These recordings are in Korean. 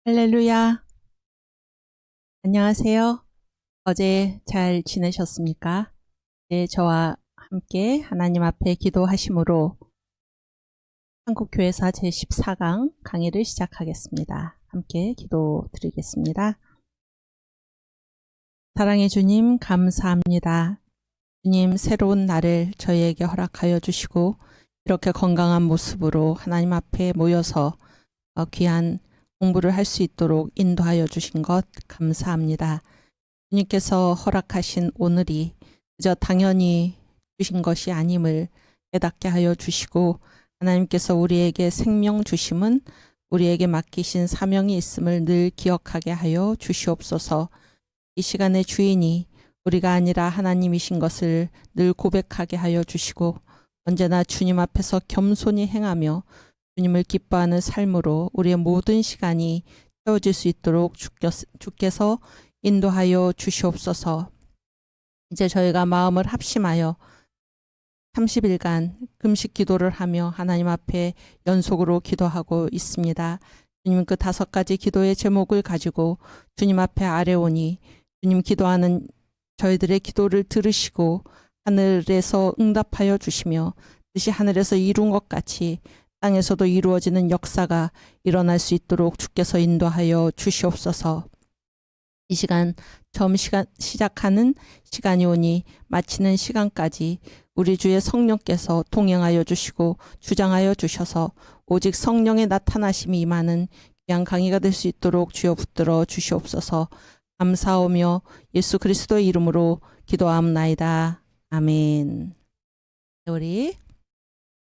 할렐루야. 안녕하세요. 어제 잘 지내셨습니까? 네, 저와 함께 하나님 앞에 기도하심으로 한국교회사 제14강 강의를 시작하겠습니다. 함께 기도 드리겠습니다. 사랑의 주님, 감사합니다. 주님, 새로운 날을 저희에게 허락하여 주시고 이렇게 건강한 모습으로 하나님 앞에 모여서 귀한 공부를 할 수 있도록 인도하여 주신 것 감사합니다. 주님께서 허락하신 오늘이 그저 당연히 주신 것이 아님을 깨닫게 하여 주시고, 하나님께서 우리에게 생명 주심은 우리에게 맡기신 사명이 있음을 늘 기억하게 하여 주시옵소서. 이 시간의 주인이 우리가 아니라 하나님이신 것을 늘 고백하게 하여 주시고, 언제나 주님 앞에서 겸손히 행하며 주님을 기뻐하는 삶으로 우리의 모든 시간이 채워질 수 있도록 주께서 인도하여 주시옵소서. 이제 저희가 마음을 합심하여 30일간 금식 기도를 하며 하나님 앞에 연속으로 기도하고 있습니다. 주님, 그 5가지 기도의 제목을 가지고 주님 앞에 아뢰오니 주님, 기도하는 저희들의 기도를 들으시고 하늘에서 응답하여 주시며 뜻이 하늘에서 이룬 것 같이 땅에서도 이루어지는 역사가 일어날 수 있도록 주께서 인도하여 주시옵소서. 이 시간, 처음 시작하는 시간이 오니 마치는 시간까지 우리 주의 성령께서 동행하여 주시고 주장하여 주셔서 오직 성령의 나타나심이 임하는 귀한 강의가 될 수 있도록 주여 붙들어 주시옵소서. 감사하며 예수 그리스도의 이름으로 기도하옵나이다. 아멘. 우리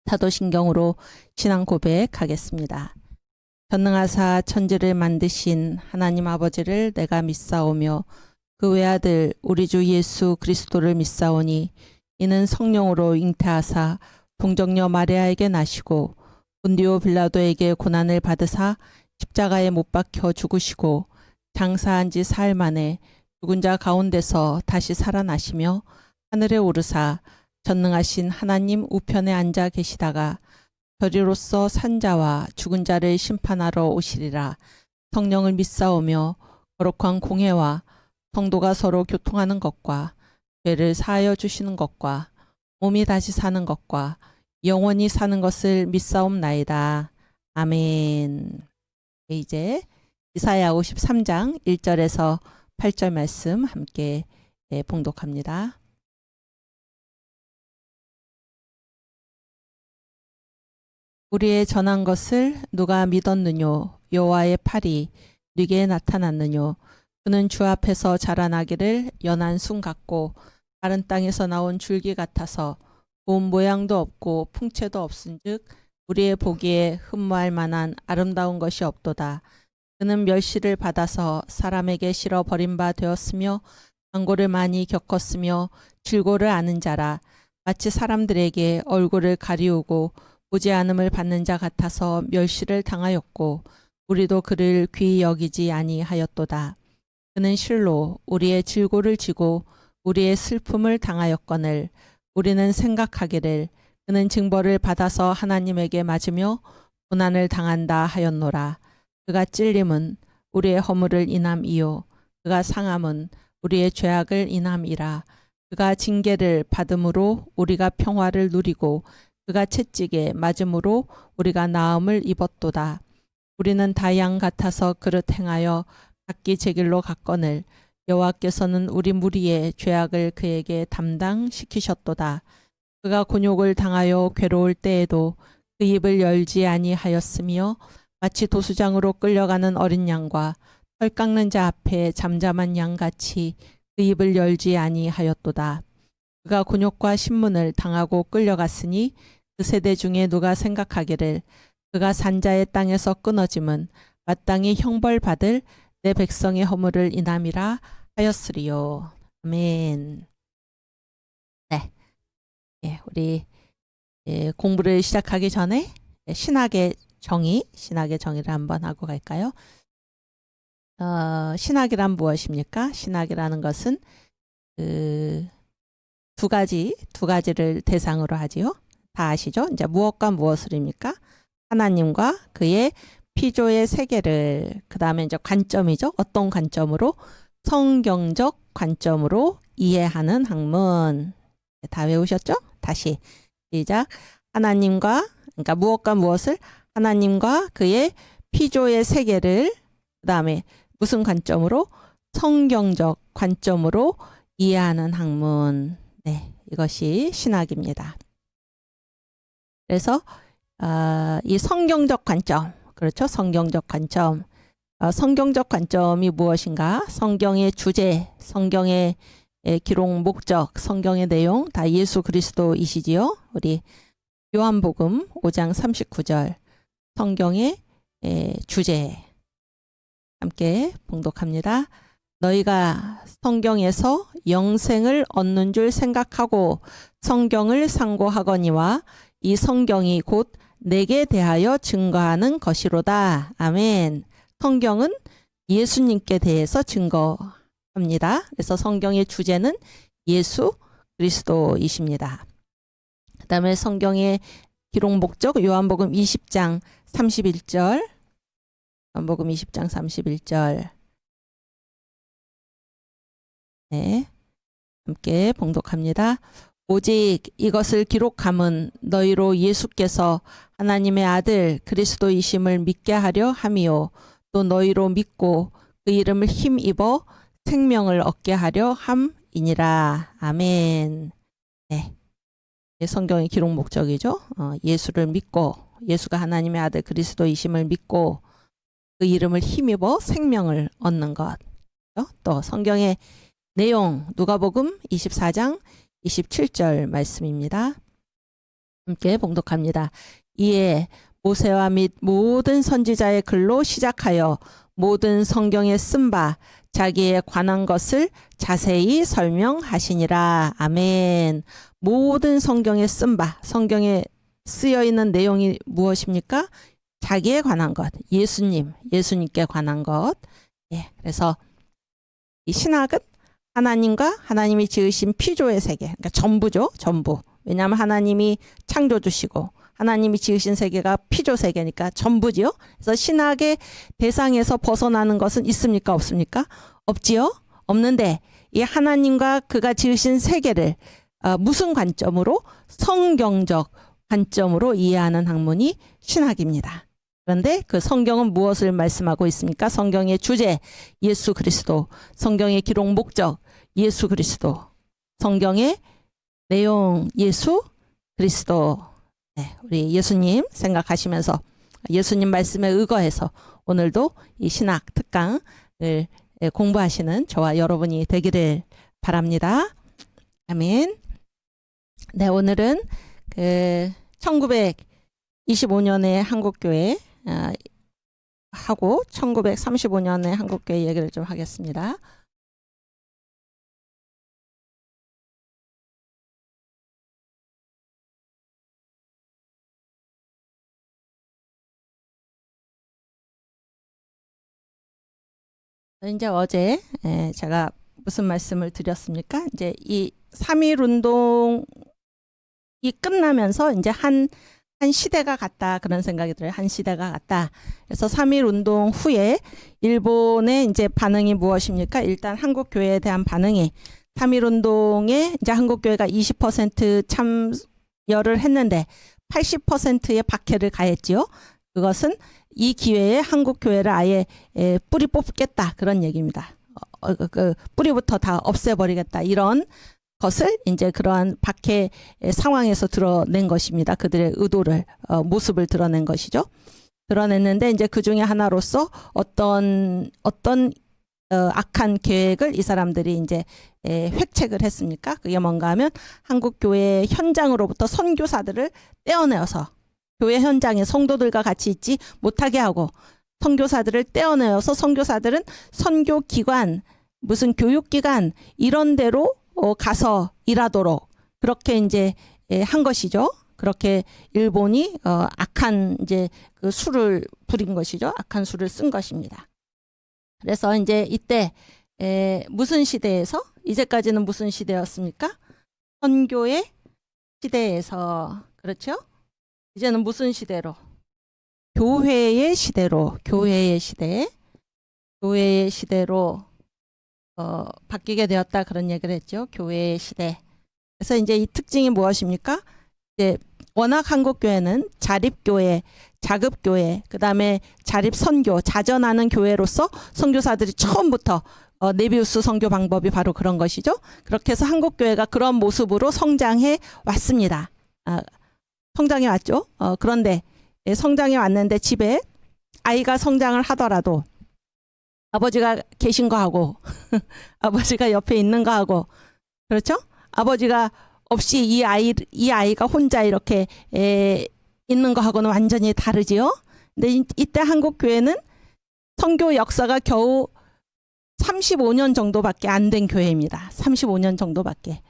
사도신경으로 신앙 고백하겠습니다. 전능하사 천지를 만드신 하나님 아버지를 내가 믿사오며 그 외아들 우리 주 예수 그리스도를 믿사오니 이는 성령으로 잉태하사 동정녀 마리아에게 나시고 본디오 빌라도에게 고난을 받으사 십자가에 못 박혀 죽으시고 장사한 지 사흘 만에 죽은 자 가운데서 다시 살아나시며 하늘에 오르사 전능하신 하나님 우편에 앉아 계시다가 저리로서 산 자와 죽은 자를 심판하러 오시리라. 성령을 믿사오며 거룩한 공회와 성도가 서로 교통하는 것과 죄를 사하여 주시는 것과 몸이 다시 사는 것과 영원히 사는 것을 믿사옵나이다. 아멘. 이제 이사야 53장 1절에서 8절 말씀 함께 봉독합니다. 우리의 전한 것을 누가 믿었느뇨? 여호와의 팔이 네게 나타났느뇨? 그는 주 앞에서 자라나기를 연한 순 같고 다른 땅에서 나온 줄기 같아서 본 모양도 없고 풍채도 없은즉 우리의 보기에 흠모할 만한 아름다운 것이 없도다. 그는 멸시를 받아서 사람에게 실어 버린 바 되었으며 강고를 많이 겪었으며 질고를 아는 자라. 마치 사람들에게 얼굴을 가리우고 보지 않음을 받는 자 같아서 멸시를 당하였고 우리도 그를 귀히 여기지 아니하였도다. 그는 실로 우리의 질고를 지고 우리의 슬픔을 당하였거늘 우리는 생각하기를 그는 징벌을 받아서 하나님에게 맞으며 고난을 당한다 하였노라. 그가 찔림은 우리의 허물을 인함이요 그가 상함은 우리의 죄악을 인함이라. 그가 징계를 받음으로 우리가 평화를 누리고 그가 채찍에 맞음으로 우리가 나음을 입었도다. 우리는 다 양 같아서 그릇 행하여 각기 제 길로 갔거늘 여호와께서는 우리 무리의 죄악을 그에게 담당시키셨도다. 그가 곤욕을 당하여 괴로울 때에도 그 입을 열지 아니하였으며 마치 도수장으로 끌려가는 어린 양과 털 깎는 자 앞에 잠잠한 양같이 그 입을 열지 아니하였도다. 그가 곤욕과 신문을 당하고 끌려갔으니 그 세대 중에 누가 생각하기를 그가 산자의 땅에서 끊어짐은 마땅히 형벌받을 내 백성의 허물을 인함이라 하였으리요. 아멘. 네, 우리 공부를 시작하기 전에 신학의 정의를 한번 하고 갈까요? 신학이란 무엇입니까? 신학이라는 것은 두 가지를 대상으로 하지요. 다 아시죠? 이제 무엇과 무엇을입니까? 하나님과 그의 피조의 세계를, 그 다음에 이제 관점이죠. 어떤 관점으로? 성경적 관점으로 이해하는 학문. 다 외우셨죠? 다시 시작. 하나님과, 그러니까 무엇과 무엇을? 하나님과 그의 피조의 세계를, 그 다음에 무슨 관점으로? 성경적 관점으로 이해하는 학문. 네, 이것이 신학입니다. 그래서 이 성경적 관점, 그렇죠? 성경적 관점. 성경적 관점이 무엇인가? 성경의 주제, 성경의 기록 목적, 성경의 내용 다 예수 그리스도이시지요. 우리 요한복음 5장 39절 성경의 주제 함께 봉독합니다. 너희가 성경에서 영생을 얻는 줄 생각하고 성경을 상고하거니와 이 성경이 곧 내게 대하여 증거하는 것이로다. 아멘. 성경은 예수님께 대해서 증거합니다. 그래서 성경의 주제는 예수 그리스도이십니다. 그 다음에 성경의 기록 목적 요한복음 20장 31절 요한복음 20장 31절 네, 함께 봉독합니다. 오직 이것을 기록함은 너희로 예수께서 하나님의 아들 그리스도이심을 믿게 하려 함이요 또 너희로 믿고 그 이름을 힘입어 생명을 얻게 하려 함이니라. 아멘. 네. 성경의 기록 목적이죠. 예수를 믿고 예수가 하나님의 아들 그리스도이심을 믿고 그 이름을 힘입어 생명을 얻는 것. 또 성경의 내용 누가복음 24장 27절 말씀입니다. 함께 봉독합니다. 이에 모세와 및 모든 선지자의 글로 시작하여 모든 성경에 쓴 바 자기에 관한 것을 자세히 설명하시니라. 아멘. 모든 성경에 쓴 바, 성경에 쓰여 있는 내용이 무엇입니까? 자기에 관한 것, 예수님께 관한 것. 예, 그래서 이 신학은 하나님과 하나님이 지으신 피조의 세계, 그러니까 전부죠, 전부. 왜냐하면 하나님이 창조주시고 하나님이 지으신 세계가 피조 세계니까 전부지요. 그래서 신학의 대상에서 벗어나는 것은 있습니까, 없습니까? 없지요. 없는데 이 하나님과 그가 지으신 세계를 무슨 관점으로? 성경적 관점으로 이해하는 학문이 신학입니다. 그런데 그 성경은 무엇을 말씀하고 있습니까? 성경의 주제 예수 그리스도, 성경의 기록 목적 예수 그리스도, 성경의 내용 예수 그리스도. 네, 우리 예수님 생각하시면서 예수님 말씀에 의거해서 오늘도 이 신학 특강을 공부하시는 저와 여러분이 되기를 바랍니다. 아멘. 네, 오늘은 그 1925년에 한국교회 하고 1935년에 한국교회 얘기를 좀 하겠습니다. 이제 어제 제가 무슨 말씀을 드렸습니까? 이제 이 3.1 운동이 끝나면서 이제 한 시대가 갔다 그런 생각이 들어요. 한 시대가 갔다. 그래서 3.1 운동 후에 일본의 이제 반응이 무엇입니까? 일단 한국 교회에 대한 반응이 3.1 운동에 이제 한국 교회가 20% 참여를 했는데 80%의 박해를 가했지요. 그것은 이 기회에 한국 교회를 아예 뿌리 뽑겠다 그런 얘기입니다. 그 뿌리부터 다 없애버리겠다 이런 것을 이제 그러한 박해 상황에서 드러낸 것입니다. 그들의 의도를 모습을 드러낸 것이죠. 드러냈는데 이제 그 중에 하나로서 어떤 악한 계획을 이 사람들이 이제 획책을 했습니까? 그게 뭔가 하면 한국 교회 현장으로부터 선교사들을 떼어내어서 교회 현장에 성도들과 같이 있지 못하게 하고 선교사들을 떼어내어서 선교사들은 선교기관 무슨 교육기관 이런 데로 가서 일하도록 그렇게 이제 한 것이죠. 그렇게 일본이 악한 이제 그 수를 부린 것이죠. 악한 수를 쓴 것입니다. 그래서 이제 이때 무슨 시대에서 이제까지는 무슨 시대였습니까? 선교의 시대에서 그렇죠. 이제는 무슨 시대로? 교회의 시대로 바뀌게 되었다 그런 얘기를 했죠. 교회의 시대. 그래서 이제 이 특징이 무엇입니까? 이제 워낙 한국 교회는 자립교회, 자급교회, 그 다음에 자립선교, 자전하는 교회로서 선교사들이 처음부터 네비우스 선교 방법이 바로 그런 것이죠. 그렇게 해서 한국 교회가 그런 모습으로 성장해 왔습니다. 성장해 왔죠. 그런데 성장해 왔는데 집에 아이가 성장을 하더라도 아버지가 계신 거하고 아버지가 옆에 있는 거하고 그렇죠? 아버지가 없이 이 아이가 혼자 이렇게 있는 거하고는 완전히 다르지요. 근데 이때 한국 교회는 선교 역사가 겨우 35년 정도밖에 안 된 교회입니다. 35년 정도밖에.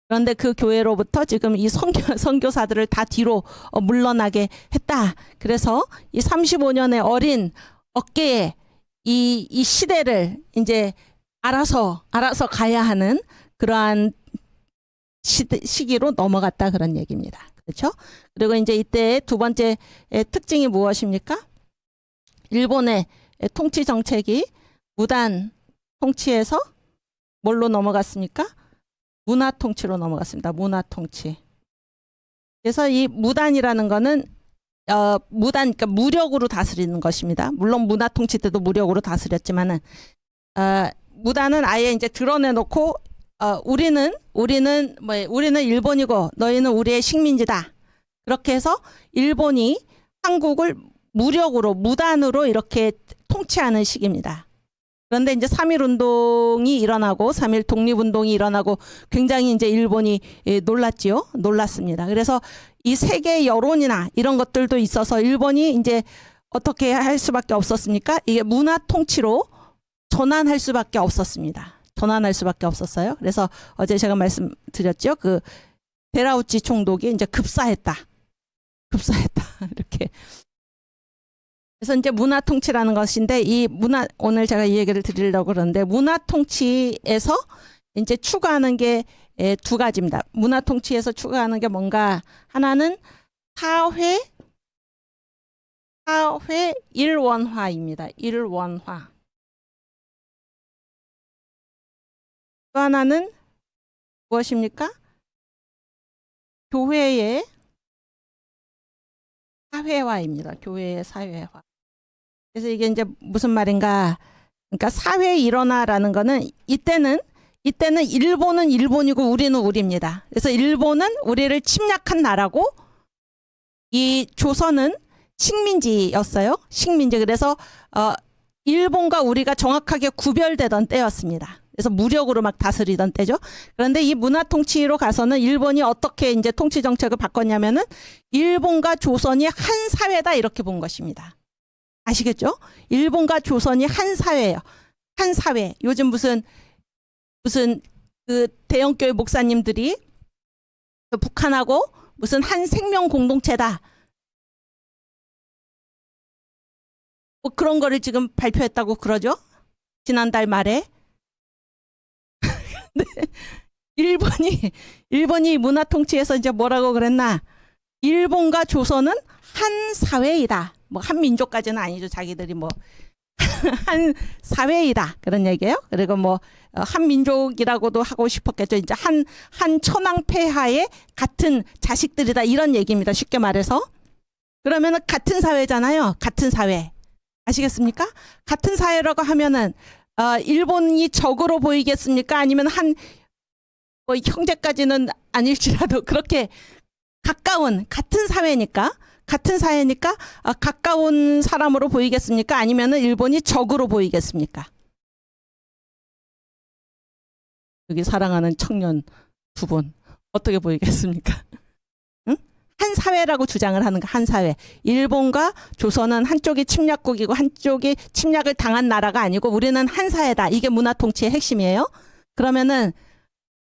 그런데 그 교회로부터 지금 이 선교사들을 다 뒤로 물러나게 했다. 그래서 이 35년의 어린 어깨에 이 시대를 이제 알아서 가야 하는 그러한 시기로 넘어갔다 그런 얘기입니다. 그렇죠? 그리고 이제 이때 두 번째 특징이 무엇입니까? 일본의 통치 정책이 무단 통치에서 뭘로 넘어갔습니까? 문화 통치로 넘어갔습니다. 문화 통치. 그래서 이 무단이라는 거는 그러니까 무력으로 다스리는 것입니다. 물론 문화 통치 때도 무력으로 다스렸지만은 무단은 아예 이제 드러내놓고 우리는 일본이고 너희는 우리의 식민지다. 그렇게 해서 일본이 한국을 무력으로 무단으로 이렇게 통치하는 시기입니다. 그런데 이제 3.1 운동이 일어나고 3.1 독립운동이 일어나고 굉장히 이제 일본이 놀랐지요. 놀랐습니다. 그래서 이 세계 여론이나 이런 것들도 있어서 일본이 이제 어떻게 할 수밖에 없었습니까? 이게 문화 통치로 전환할 수밖에 없었습니다. 전환할 수밖에 없었어요. 그래서 어제 제가 말씀드렸죠. 그 데라우치 총독이 이제 급사했다. 이렇게. 그래서 이제 문화 통치라는 것인데 오늘 제가 이 얘기를 드리려고 그러는데 문화 통치에서 이제 추구하는 게 두 가지입니다. 문화 통치에서 추구하는 게 뭔가 하나는 사회 일원화입니다. 일원화. 또 하나는 무엇입니까? 교회의 사회화입니다. 교회의 사회화. 그래서 이게 이제 무슨 말인가? 그러니까 사회 일원화라는 거는 이때는 일본은 일본이고 우리는 우리입니다. 그래서 일본은 우리를 침략한 나라고 이 조선은 식민지였어요. 식민지. 그래서 일본과 우리가 정확하게 구별되던 때였습니다. 그래서 무력으로 막 다스리던 때죠. 그런데 이 문화 통치로 가서는 일본이 어떻게 이제 통치 정책을 바꿨냐면은 일본과 조선이 한 사회다 이렇게 본 것입니다. 아시겠죠? 일본과 조선이 한 사회예요. 한 사회. 요즘 무슨 그 대형교회 목사님들이 북한하고 무슨 한 생명 공동체다. 뭐 그런 거를 지금 발표했다고 그러죠. 지난달 말에. 네. 일본이 문화 통치에서 이제 뭐라고 그랬나? 일본과 조선은 한 사회이다. 뭐 한 민족까지는 아니죠. 자기들이 뭐 한 사회이다 그런 얘기예요. 그리고 뭐 한 민족이라고도 하고 싶었겠죠. 이제 한 천황 폐하의 같은 자식들이다 이런 얘기입니다. 쉽게 말해서. 그러면은 같은 사회잖아요. 같은 사회. 아시겠습니까? 같은 사회라고 하면은 일본이 적으로 보이겠습니까? 아니면 뭐 형제까지는 아닐지라도 그렇게 가까운 같은 사회니까 가까운 사람으로 보이겠습니까? 아니면은 일본이 적으로 보이겠습니까? 여기 사랑하는 청년 두 분 어떻게 보이겠습니까? 응? 한 사회라고 주장을 하는 거 한 사회. 일본과 조선은 한쪽이 침략국이고 한쪽이 침략을 당한 나라가 아니고 우리는 한 사회다. 이게 문화 통치의 핵심이에요. 그러면은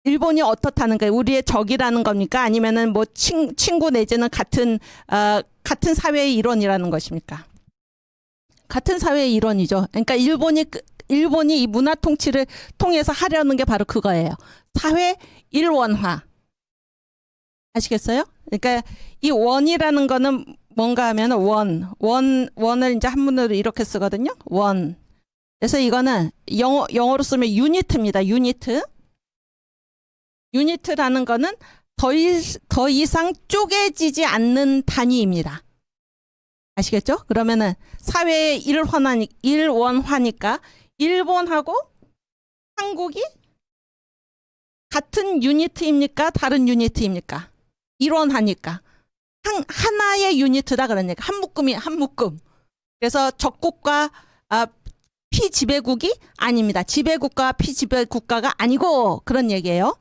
일본이 어떻다는 거예요? 우리의 적이라는 겁니까? 아니면은 뭐 친구 내지는 같은 사회의 일원이라는 것입니까? 같은 사회의 일원이죠. 그러니까 일본이 이 문화 통치를 통해서 하려는 게 바로 그거예요. 사회 일원화. 아시겠어요? 그러니까 이 원이라는 거는 뭔가 하면 원을 이제 한문으로 이렇게 쓰거든요. 원. 그래서 이거는 영어로 쓰면 유니트입니다. 유니트라는 거는 더 이상 쪼개지지 않는 단위입니다. 아시겠죠? 그러면은 사회의 일원화니까 일본하고 한국이 같은 유니트입니까? 다른 유니트입니까? 일원하니까. 하나의 유니트다 그러니까 한 묶음. 그래서 적국과 피지배국이 아닙니다. 지배국가와 피지배국가가 아니고 그런 얘기예요.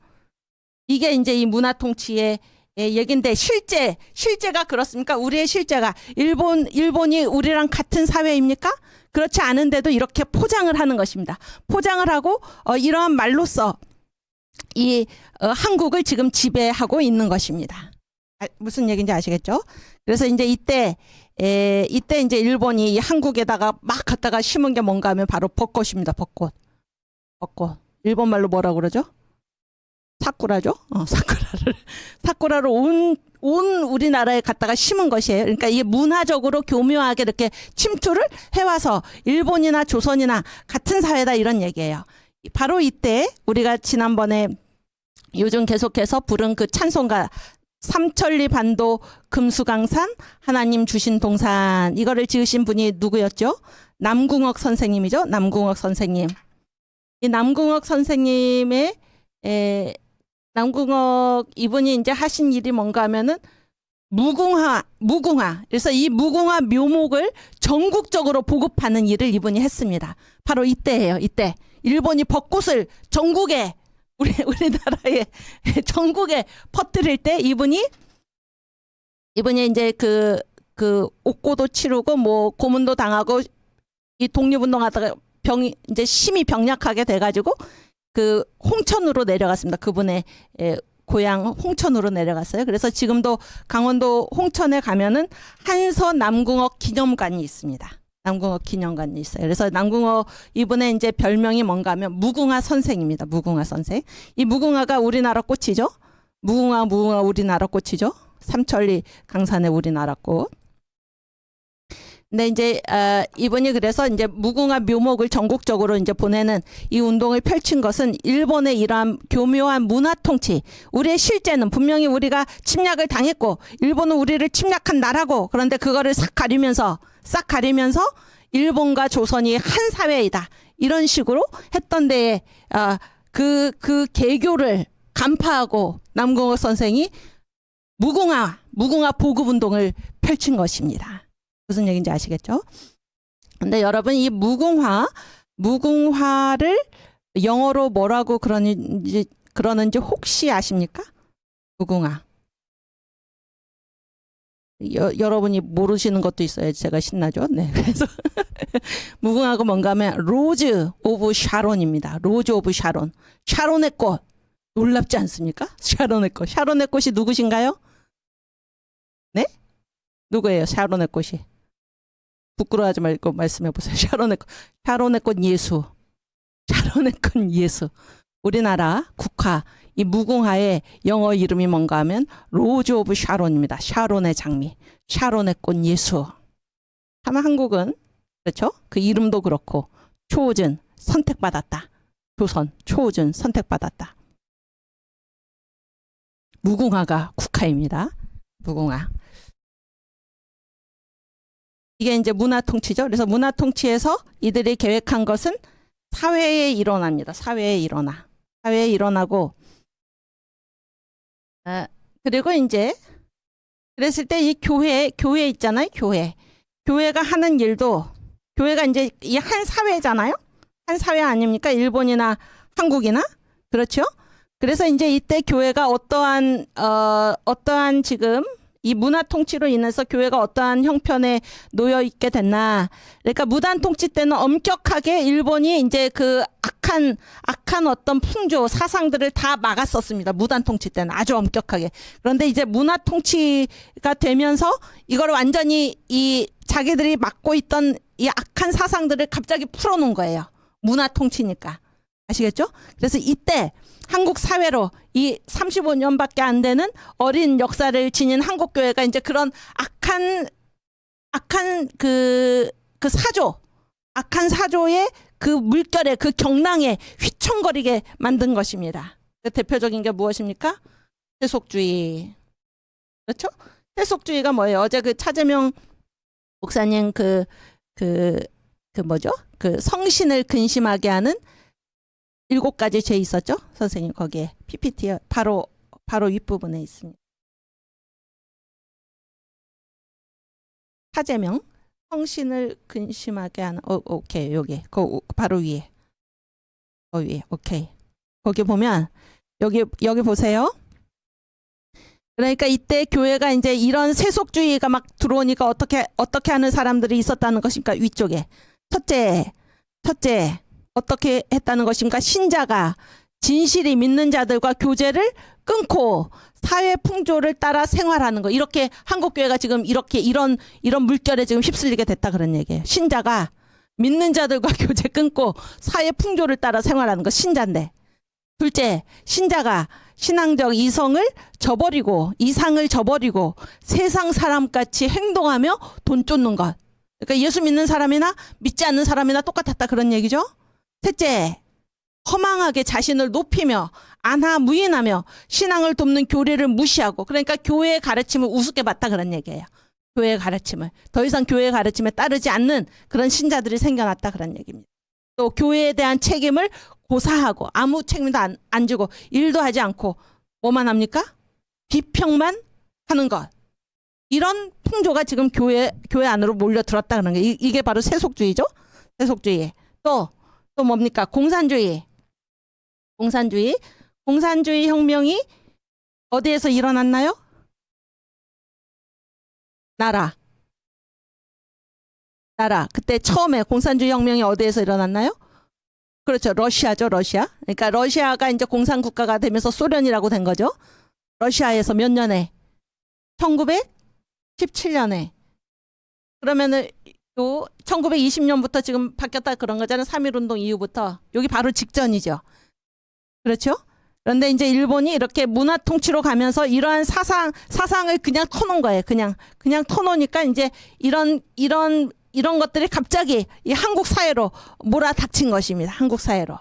이게 이제 이 문화통치의 얘긴데 실제가 그렇습니까? 우리의 실제가 일본이 우리랑 같은 사회입니까? 그렇지 않은데도 이렇게 포장을 하는 것입니다. 포장을 하고 이러한 말로써 이 한국을 지금 지배하고 있는 것입니다. 무슨 얘기인지 아시겠죠? 그래서 이제 이때 이제 일본이 이 한국에다가 막 갖다가 심은 게 뭔가 하면 바로 벚꽃입니다. 벚꽃. 일본 말로 뭐라고 그러죠? 사쿠라죠? 사쿠라를 온 우리나라에 갖다가 심은 것이에요. 그러니까 이게 문화적으로 교묘하게 이렇게 침투를 해와서 일본이나 조선이나 같은 사회다 이런 얘기예요. 바로 이때 우리가 지난번에 요즘 계속해서 부른 그 찬송가 삼천리 반도 금수강산 하나님 주신 동산 이거를 지으신 분이 누구였죠? 남궁옥 선생님이죠. 남궁옥 선생님. 이 남궁옥 선생님의 남궁옥 이분이 이제 하신 일이 뭔가 하면은 무궁화. 그래서 이 무궁화 묘목을 전국적으로 보급하는 일을 이분이 했습니다. 바로 이때예요. 이때 일본이 벚꽃을 전국에 우리나라의 전국에 퍼뜨릴 때 이분이 이제 그 옥고도 치르고 뭐 고문도 당하고 이 독립운동하다가 이제 심히 병약하게 돼가지고 그 홍천으로 내려갔습니다. 그분의 고향 홍천으로 내려갔어요. 그래서 지금도 강원도 홍천에 가면은 한서 남궁옥 기념관이 있습니다. 남궁옥 기념관이 있어요. 그래서 남궁옥 이분의 이제 별명이 뭔가 하면 무궁화 선생입니다. 무궁화 선생. 이 무궁화가 우리나라 꽃이죠. 무궁화 우리나라 꽃이죠. 삼천리 강산의 우리나라 꽃. 근데 이제 이분이 그래서 이제 무궁화 묘목을 전국적으로 이제 보내는 이 운동을 펼친 것은 일본의 이러한 교묘한 문화 통치. 우리의 실제는 분명히 우리가 침략을 당했고 일본은 우리를 침략한 나라고 그런데 그거를 싹 가리면서 일본과 조선이 한 사회이다. 이런 식으로 했던 데에 그 개교를 간파하고 남궁옥 선생이 무궁화 보급 운동을 펼친 것입니다. 무슨 얘기인지 아시겠죠? 근데 여러분 이 무궁화를 영어로 뭐라고 그러는지 혹시 아십니까? 무궁화. 여러분이 모르시는 것도 있어요. 제가 신나죠? 네. 그래서 무궁화가 뭔가 하면 로즈 오브 샤론입니다. 로즈 오브 샤론. 샤론의 꽃. 놀랍지 않습니까? 샤론의 꽃. 샤론의 꽃이 누구신가요? 네? 누구예요? 샤론의 꽃이. 부끄러워하지 말고 말씀해 보세요. 샤론의 꽃 예수. 샤론의 꽃 예수. 우리나라 국화 이 무궁화의 영어 이름이 뭔가 하면 로즈 오브 샤론입니다. 샤론의 장미. 샤론의 꽃 예수. 아마 한국은 그렇죠? 그 이름도 그렇고 초호준 선택받았다. 조선 초호준 선택받았다. 무궁화가 국화입니다. 무궁화. 이게 이제 문화통치죠. 그래서 문화통치에서 이들이 계획한 것은 사회의 일원화입니다. 사회의 일원화. 사회의 일원화고 그리고 이제 그랬을 때 이 교회 있잖아요. 교회가 하는 일도 교회가 이제 이 한 사회잖아요. 한 사회 아닙니까? 일본이나 한국이나 그렇죠. 그래서 이제 이때 교회가 어떠한 지금 이 문화 통치로 인해서 교회가 어떠한 형편에 놓여 있게 됐나. 그러니까 무단 통치 때는 엄격하게 일본이 이제 그 악한 어떤 풍조 사상들을 다 막았었습니다. 무단 통치 때는 아주 엄격하게. 그런데 이제 문화 통치가 되면서 이걸 완전히 이 자기들이 막고 있던 이 악한 사상들을 갑자기 풀어놓은 거예요. 문화 통치니까. 아시겠죠? 그래서 이때 한국 사회로 이 35년밖에 안 되는 어린 역사를 지닌 한국교회가 이제 그런 악한 악한 그 사조, 악한 사조의 그 물결에 그 경랑에 휘청거리게 만든 것입니다. 그 대표적인 게 무엇입니까? 세속주의. 그렇죠? 세속주의가 뭐예요? 어제 그 차재명 목사님 뭐죠? 그 성신을 근심하게 하는 7가지 죄 있었죠? 선생님 거기에 PPT 바로 윗부분에 있습니다. 차재명 성신을 근심하게 하는 오케이 여기 바로 위에 위에 오케이 거기 보면 여기 보세요. 그러니까 이때 교회가 이제 이런 세속주의가 막 들어오니까 어떻게 하는 사람들이 있었다는 것입니까? 위쪽에 첫째 어떻게 했다는 것입니까? 신자가 진실이 믿는 자들과 교제를 끊고 사회 풍조를 따라 생활하는 거. 이렇게 한국 교회가 지금 이런 물결에 지금 휩쓸리게 됐다 그런 얘기예요. 신자가 믿는 자들과 교제 끊고 사회 풍조를 따라 생활하는 거 신자인데. 둘째, 신자가 신앙적 이상을 저버리고 세상 사람같이 행동하며 돈 쫓는 것. 그러니까 예수 믿는 사람이나 믿지 않는 사람이나 똑같았다 그런 얘기죠. 셋째, 허망하게 자신을 높이며 안하무인하며 신앙을 돕는 교리를 무시하고, 그러니까 교회의 가르침을 우습게 봤다 그런 얘기예요. 교회의 가르침을 더 이상 교회의 가르침에 따르지 않는 그런 신자들이 생겨났다 그런 얘기입니다. 또 교회에 대한 책임을 고사하고 아무 책임도 안 지고 일도 하지 않고 뭐만 합니까? 비평만 하는 것. 이런 풍조가 지금 교회 안으로 몰려들었다 그런 게 이게 바로 세속주의죠. 세속주의. 또 뭡니까? 공산주의 혁명이 어디에서 일어났나요? 나라. 그때 처음에 공산주의 혁명이 어디에서 일어났나요? 그렇죠. 러시아죠. 러시아. 그러니까 러시아가 이제 공산국가가 되면서 소련이라고 된 거죠. 러시아에서 몇 년에? 1917년에. 그러면은 또 1920년부터 지금 바뀌었다 그런 거잖아요. 3.1운동 이후부터. 여기 바로 직전이죠. 그렇죠? 그런데 이제 일본이 이렇게 문화 통치로 가면서 이러한 사상을 그냥 터놓은 거예요. 그냥 터놓으니까 이제 이런 것들이 갑자기 이 한국 사회로 몰아닥친 것입니다. 한국 사회로.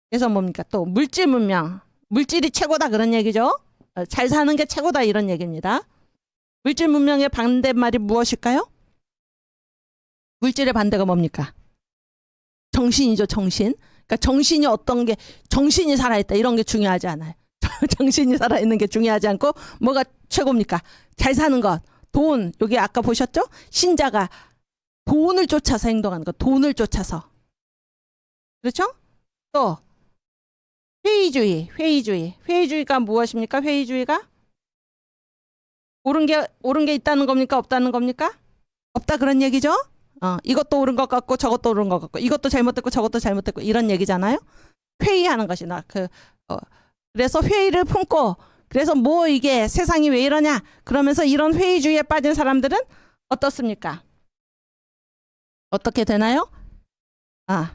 그래서 뭡니까? 또 물질 문명. 물질이 최고다 그런 얘기죠. 잘 사는 게 최고다 이런 얘기입니다. 물질 문명의 반대말이 무엇일까요? 물질의 반대가 뭡니까? 정신이죠. 정신. 그러니까 정신이 어떤 게 정신이 살아있다 이런 게 중요하지 않아요. 정신이 살아있는 게 중요하지 않고 뭐가 최고입니까? 잘 사는 것. 돈. 여기 아까 보셨죠? 신자가 돈을 쫓아서 행동하는 거. 돈을 쫓아서. 그렇죠? 또 회의주의가 무엇입니까? 회의주의가 옳은 게 있다는 겁니까? 없다는 겁니까? 없다 그런 얘기죠? 이것도 옳은 것 같고 저것도 옳은 것 같고 이것도 잘못됐고 저것도 잘못됐고 이런 얘기잖아요. 회의하는 것이나 그래서 회의를 품고 그래서 뭐 이게 세상이 왜 이러냐 그러면서 이런 회의주의에 빠진 사람들은 어떻습니까? 어떻게 되나요?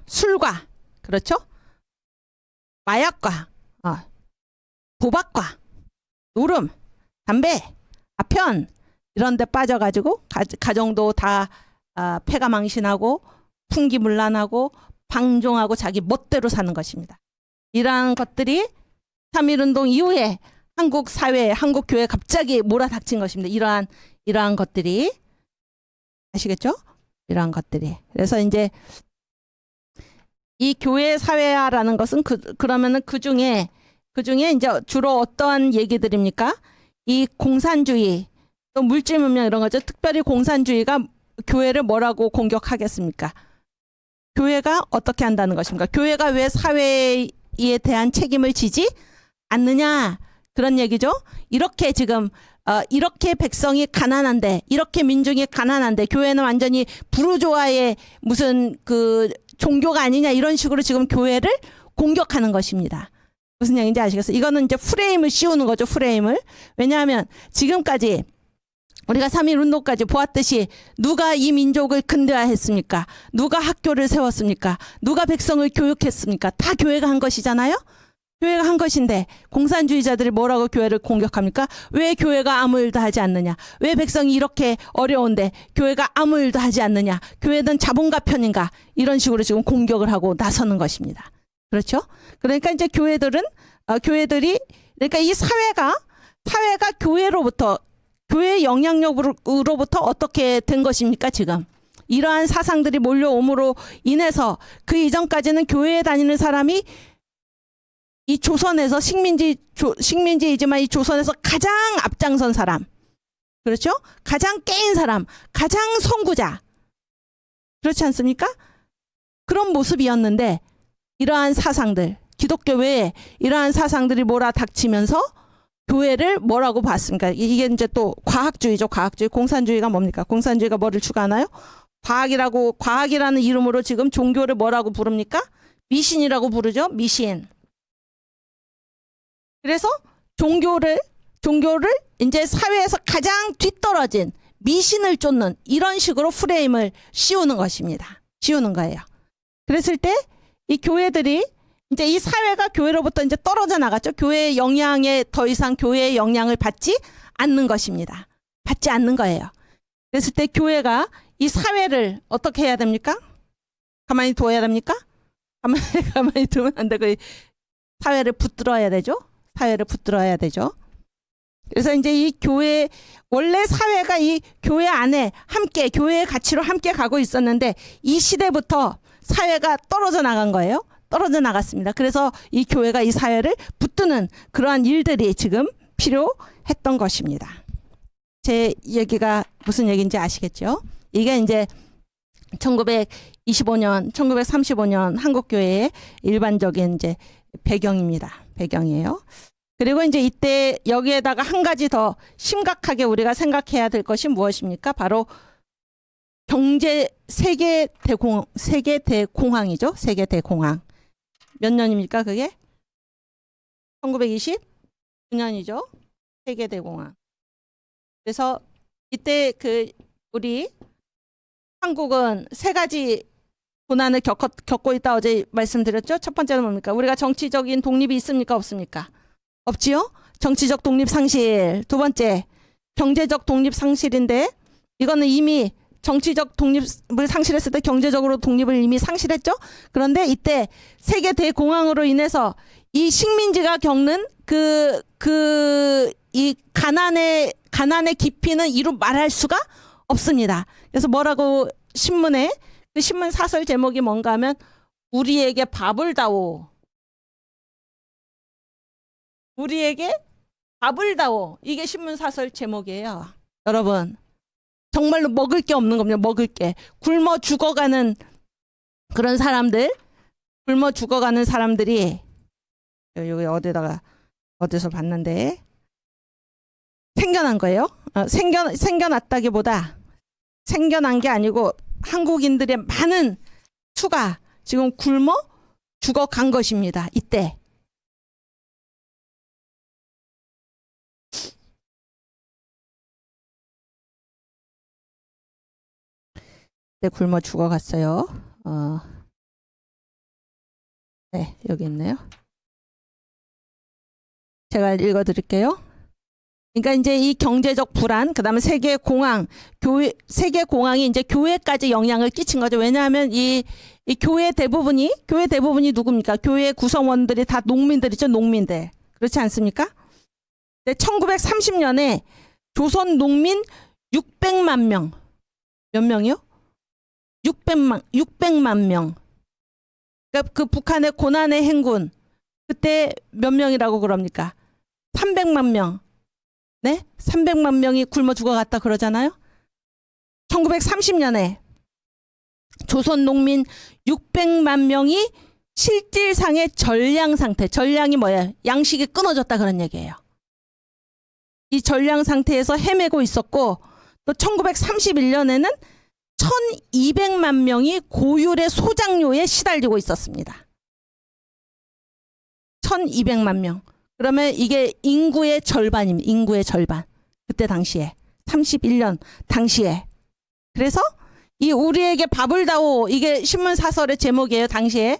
술과 그렇죠? 마약과 도박과 노름, 담배, 아편 이런 데 빠져가지고 가정도 다 폐가 망신하고 풍기문란하고 방종하고 자기 멋대로 사는 것입니다. 이러한 것들이 3.1운동 이후에 한국 사회에 한국 교회에 갑자기 몰아닥친 것입니다. 이러한 것들이 아시겠죠? 이러한 것들이. 그래서 이제 이 교회 사회화라는 것은 그러면은 그 중에 이제 주로 어떠한 얘기들입니까? 이 공산주의 또 물질 문명 이런 거죠. 특별히 공산주의가 교회를 뭐라고 공격하겠습니까? 교회가 어떻게 한다는 것입니까? 교회가 왜 사회에 대한 책임을 지지 않느냐 그런 얘기죠. 이렇게 지금 이렇게 백성이 가난한데 이렇게 민중이 가난한데 교회는 완전히 부르주아의 무슨 그 종교가 아니냐 이런 식으로 지금 교회를 공격하는 것입니다. 무슨 얘기인지 아시겠어요? 이거는 이제 프레임을 씌우는 거죠. 프레임을. 왜냐하면 지금까지 우리가 3.1운동까지 보았듯이 누가 이 민족을 근대화했습니까? 누가 학교를 세웠습니까? 누가 백성을 교육했습니까? 다 교회가 한 것이잖아요. 교회가 한 것인데 공산주의자들이 뭐라고 교회를 공격합니까? 왜 교회가 아무 일도 하지 않느냐? 왜 백성이 이렇게 어려운데 교회가 아무 일도 하지 않느냐? 교회는 자본가 편인가? 이런 식으로 지금 공격을 하고 나서는 것입니다. 그렇죠? 그러니까 이제 교회들이 그러니까 이 사회가 교회로부터 교회의 영향력으로부터 어떻게 된 것입니까? 지금 이러한 사상들이 몰려옴으로 인해서 그 이전까지는 교회에 다니는 사람이 이 조선에서 식민지이지만 이 조선에서 가장 앞장선 사람, 그렇죠? 가장 깨인 사람, 가장 선구자, 그렇지 않습니까? 그런 모습이었는데 이러한 사상들, 기독교 외에 이러한 사상들이 몰아닥치면서 교회를 뭐라고 봤습니까? 이게 이제 또 과학주의죠. 과학주의. 공산주의가 뭡니까? 공산주의가 뭐를 추구하나요? 과학이라는 이름으로 지금 종교를 뭐라고 부릅니까? 미신이라고 부르죠. 미신. 그래서 종교를 이제 사회에서 가장 뒤떨어진 미신을 쫓는 이런 식으로 프레임을 씌우는 것입니다. 씌우는 거예요. 그랬을 때 이 교회들이 이제 이 사회가 교회로부터 이제 떨어져 나갔죠. 교회의 영향에 더 이상 교회의 영향을 받지 않는 것입니다. 받지 않는 거예요. 그랬을 때 교회가 이 사회를 어떻게 해야 됩니까? 가만히 둬야 됩니까? 가만히 두면 안 되고 사회를 붙들어야 되죠. 사회를 붙들어야 되죠. 그래서 이제 이 교회, 원래 사회가 이 교회 안에 함께, 교회의 가치로 함께 가고 있었는데 이 시대부터 사회가 떨어져 나간 거예요. 떨어져 나갔습니다. 그래서 이 교회가 이 사회를 붙드는 그러한 일들이 지금 필요했던 것입니다. 제 얘기가 무슨 얘기인지 아시겠죠? 이게 이제 1925년, 1935년 한국교회의 일반적인 이제 배경입니다. 배경이에요. 그리고 이제 이때 여기에다가 한 가지 더 심각하게 우리가 생각해야 될 것이 무엇입니까? 바로 세계 대공황이죠. 세계 대공황. 몇 년입니까? 그게? 1929년이죠. 세계 대공황. 그래서 이때 우리 한국은 세 가지 고난을 겪고 있다 어제 말씀드렸죠. 첫 번째는 뭡니까? 우리가 정치적인 독립이 있습니까? 없습니까? 없지요? 정치적 독립 상실. 두 번째, 경제적 독립 상실인데 이거는 이미 정치적 독립을 상실했을 때 경제적으로 독립을 이미 상실했죠. 그런데 이때 세계 대공황으로 인해서 이 식민지가 겪는 이 가난의 깊이는 이루 말할 수가 없습니다. 그래서 뭐라고 신문에 그 신문 사설 제목이 뭔가 하면 우리에게 밥을 다오. 우리에게 밥을 다오. 이게 신문 사설 제목이에요. 여러분, 정말로 먹을 게 없는 겁니다. 먹을 게. 굶어 죽어가는 그런 사람들, 굶어 죽어가는 사람들이 여기 어디서 봤는데 생겨난 거예요. 생겨났다기보다 생겨난 게 아니고 한국인들의 많은 수가 지금 굶어 죽어간 것입니다. 이때. 굶어 죽어갔어요. 네, 여기 있네요. 제가 읽어드릴게요. 그러니까 이제 이 경제적 불안, 그 다음에 세계 공황이 이제 교회까지 영향을 끼친 거죠. 왜냐하면 이 교회 대부분이 누굽니까? 교회 구성원들이 다 농민들이죠. 농민들. 그렇지 않습니까? 1930년에 조선 농민 600만 명. 몇 명이요? 600만 명. 그러니까 그 북한의 고난의 행군. 그때 몇 명이라고 그럽니까? 300만 명. 네? 300만 명이 굶어 죽어갔다 그러잖아요. 1930년에 조선 농민 600만 명이 실질상의 전량 상태. 전량이 뭐예요? 양식이 끊어졌다 그런 얘기예요. 이 전량 상태에서 헤매고 있었고 또 1931년에는 1200만 명이 고율의 소장료에 시달리고 있었습니다. 1200만 명. 그러면 이게 인구의 절반입니다. 인구의 절반. 그때 당시에. 31년 당시에. 그래서 이 우리에게 밥을 다오. 이게 신문 사설의 제목이에요. 당시에.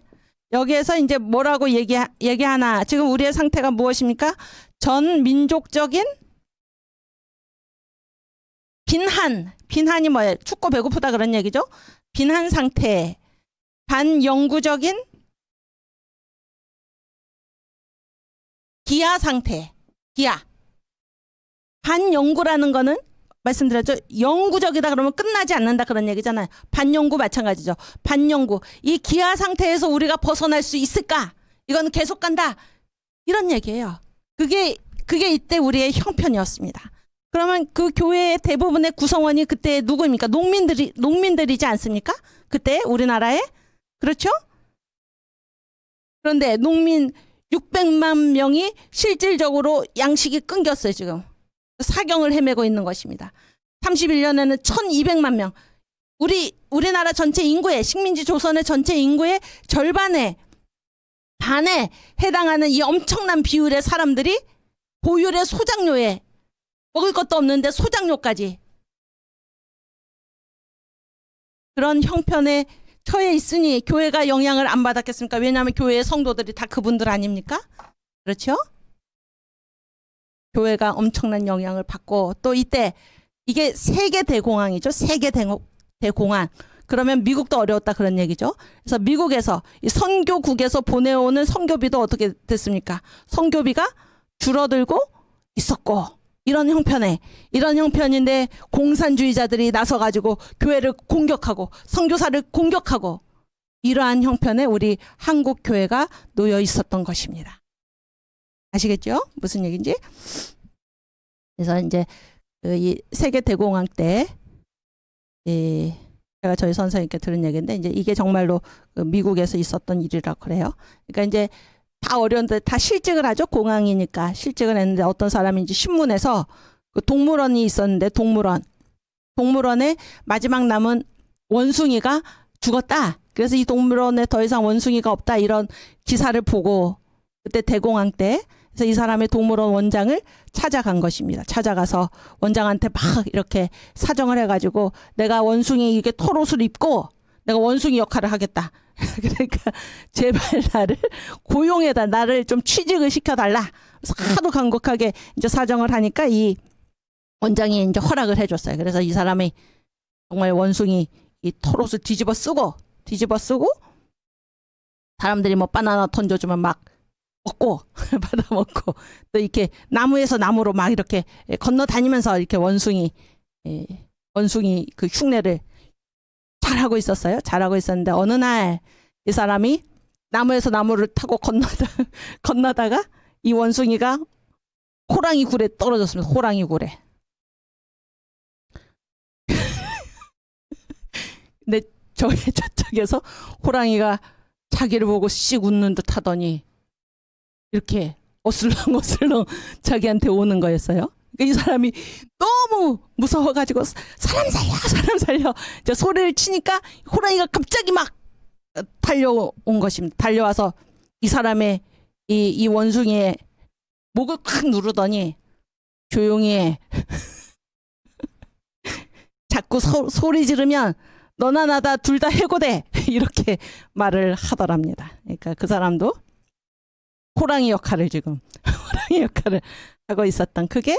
여기에서 이제 뭐라고 얘기하나? 지금 우리의 상태가 무엇입니까? 전 민족적인 빈한이 뭐예요? 춥고 배고프다 그런 얘기죠? 빈한 상태, 반영구적인 기아 상태, 기아. 반영구라는 거는 말씀드렸죠. 영구적이다 그러면 끝나지 않는다 그런 얘기잖아요. 반영구 마찬가지죠. 반영구. 이 기아 상태에서 우리가 벗어날 수 있을까? 이건 계속 간다. 이런 얘기예요. 그게 이때 우리의 형편이었습니다. 그러면 그 교회의 대부분의 구성원이 그때 누구입니까? 농민들이지 않습니까? 그때 우리나라에. 그렇죠? 그런데 농민 600만 명이 실질적으로 양식이 끊겼어요, 지금. 사경을 헤매고 있는 것입니다. 31년에는 1200만 명. 우리나라 전체 인구의, 식민지 조선의 전체 인구의 반에 해당하는 이 엄청난 비율의 사람들이 고율의 소장료에 먹을 것도 없는데 소장료까지 그런 형편에 처해 있으니 교회가 영향을 안 받았겠습니까? 왜냐하면 교회의 성도들이 다 그분들 아닙니까? 그렇죠? 교회가 엄청난 영향을 받고 또 이때 이게 세계 대공황이죠. 세계 대공황. 그러면 미국도 어려웠다 그런 얘기죠. 그래서 미국에서 이 선교국에서 보내오는 선교비도 어떻게 됐습니까? 선교비가 줄어들고 있었고 이런 형편인데 공산주의자들이 나서가지고 교회를 공격하고 선교사를 공격하고 이러한 형편에 우리 한국 교회가 놓여 있었던 것입니다. 아시겠죠? 무슨 얘기인지? 그래서 이제 이 세계 대공황 때 제가 저희 선생님께 들은 얘기인데 이제 이게 정말로 미국에서 있었던 일이라고 그래요. 그러니까 이제 다 어려운데 다 실직을 하죠. 공황이니까 실직을 했는데 어떤 사람이 이제 신문에서 그 동물원이 있었는데 동물원에 마지막 남은 원숭이가 죽었다. 그래서 이 동물원에 더 이상 원숭이가 없다 이런 기사를 보고 그때 대공황 때 그래서 이 사람의 동물원 원장을 찾아간 것입니다. 찾아가서 원장한테 막 이렇게 사정을 해가지고 내가 원숭이 이게 털옷을 입고 내가 원숭이 역할을 하겠다. 그러니까 제발 나를 고용해다 나를 좀 취직을 시켜달라. 그래서 하도 간곡하게 이제 사정을 하니까 이 원장이 이제 허락을 해줬어요. 그래서 이 사람이 정말 원숭이 이 털옷을 뒤집어 쓰고 사람들이 뭐 바나나 던져주면 막 먹고 받아 먹고 또 이렇게 나무에서 나무로 막 이렇게 건너다니면서 이렇게 원숭이 그 흉내를 잘하고 있었어요. 잘하고 있었는데 어느 날 이 사람이 나무에서 나무를 타고 건너다가 이 원숭이가 호랑이 굴에 떨어졌습니다. 호랑이 굴에. 근데 저쪽에서 호랑이가 자기를 보고 씩 웃는 듯 하더니 이렇게 어슬렁어슬렁 자기한테 오는 거였어요. 이 사람이 너무 무서워가지고 사람 살려 이제 소리를 치니까 호랑이가 갑자기 막 달려온 것입니다. 달려와서 이 사람의 이 원숭이의 목을 콱 누르더니 조용히 해. 자꾸 소리 지르면 너나 나다 둘 다 해고돼. 이렇게 말을 하더랍니다. 그러니까 그 사람도 호랑이 역할을 하고 있었던 그게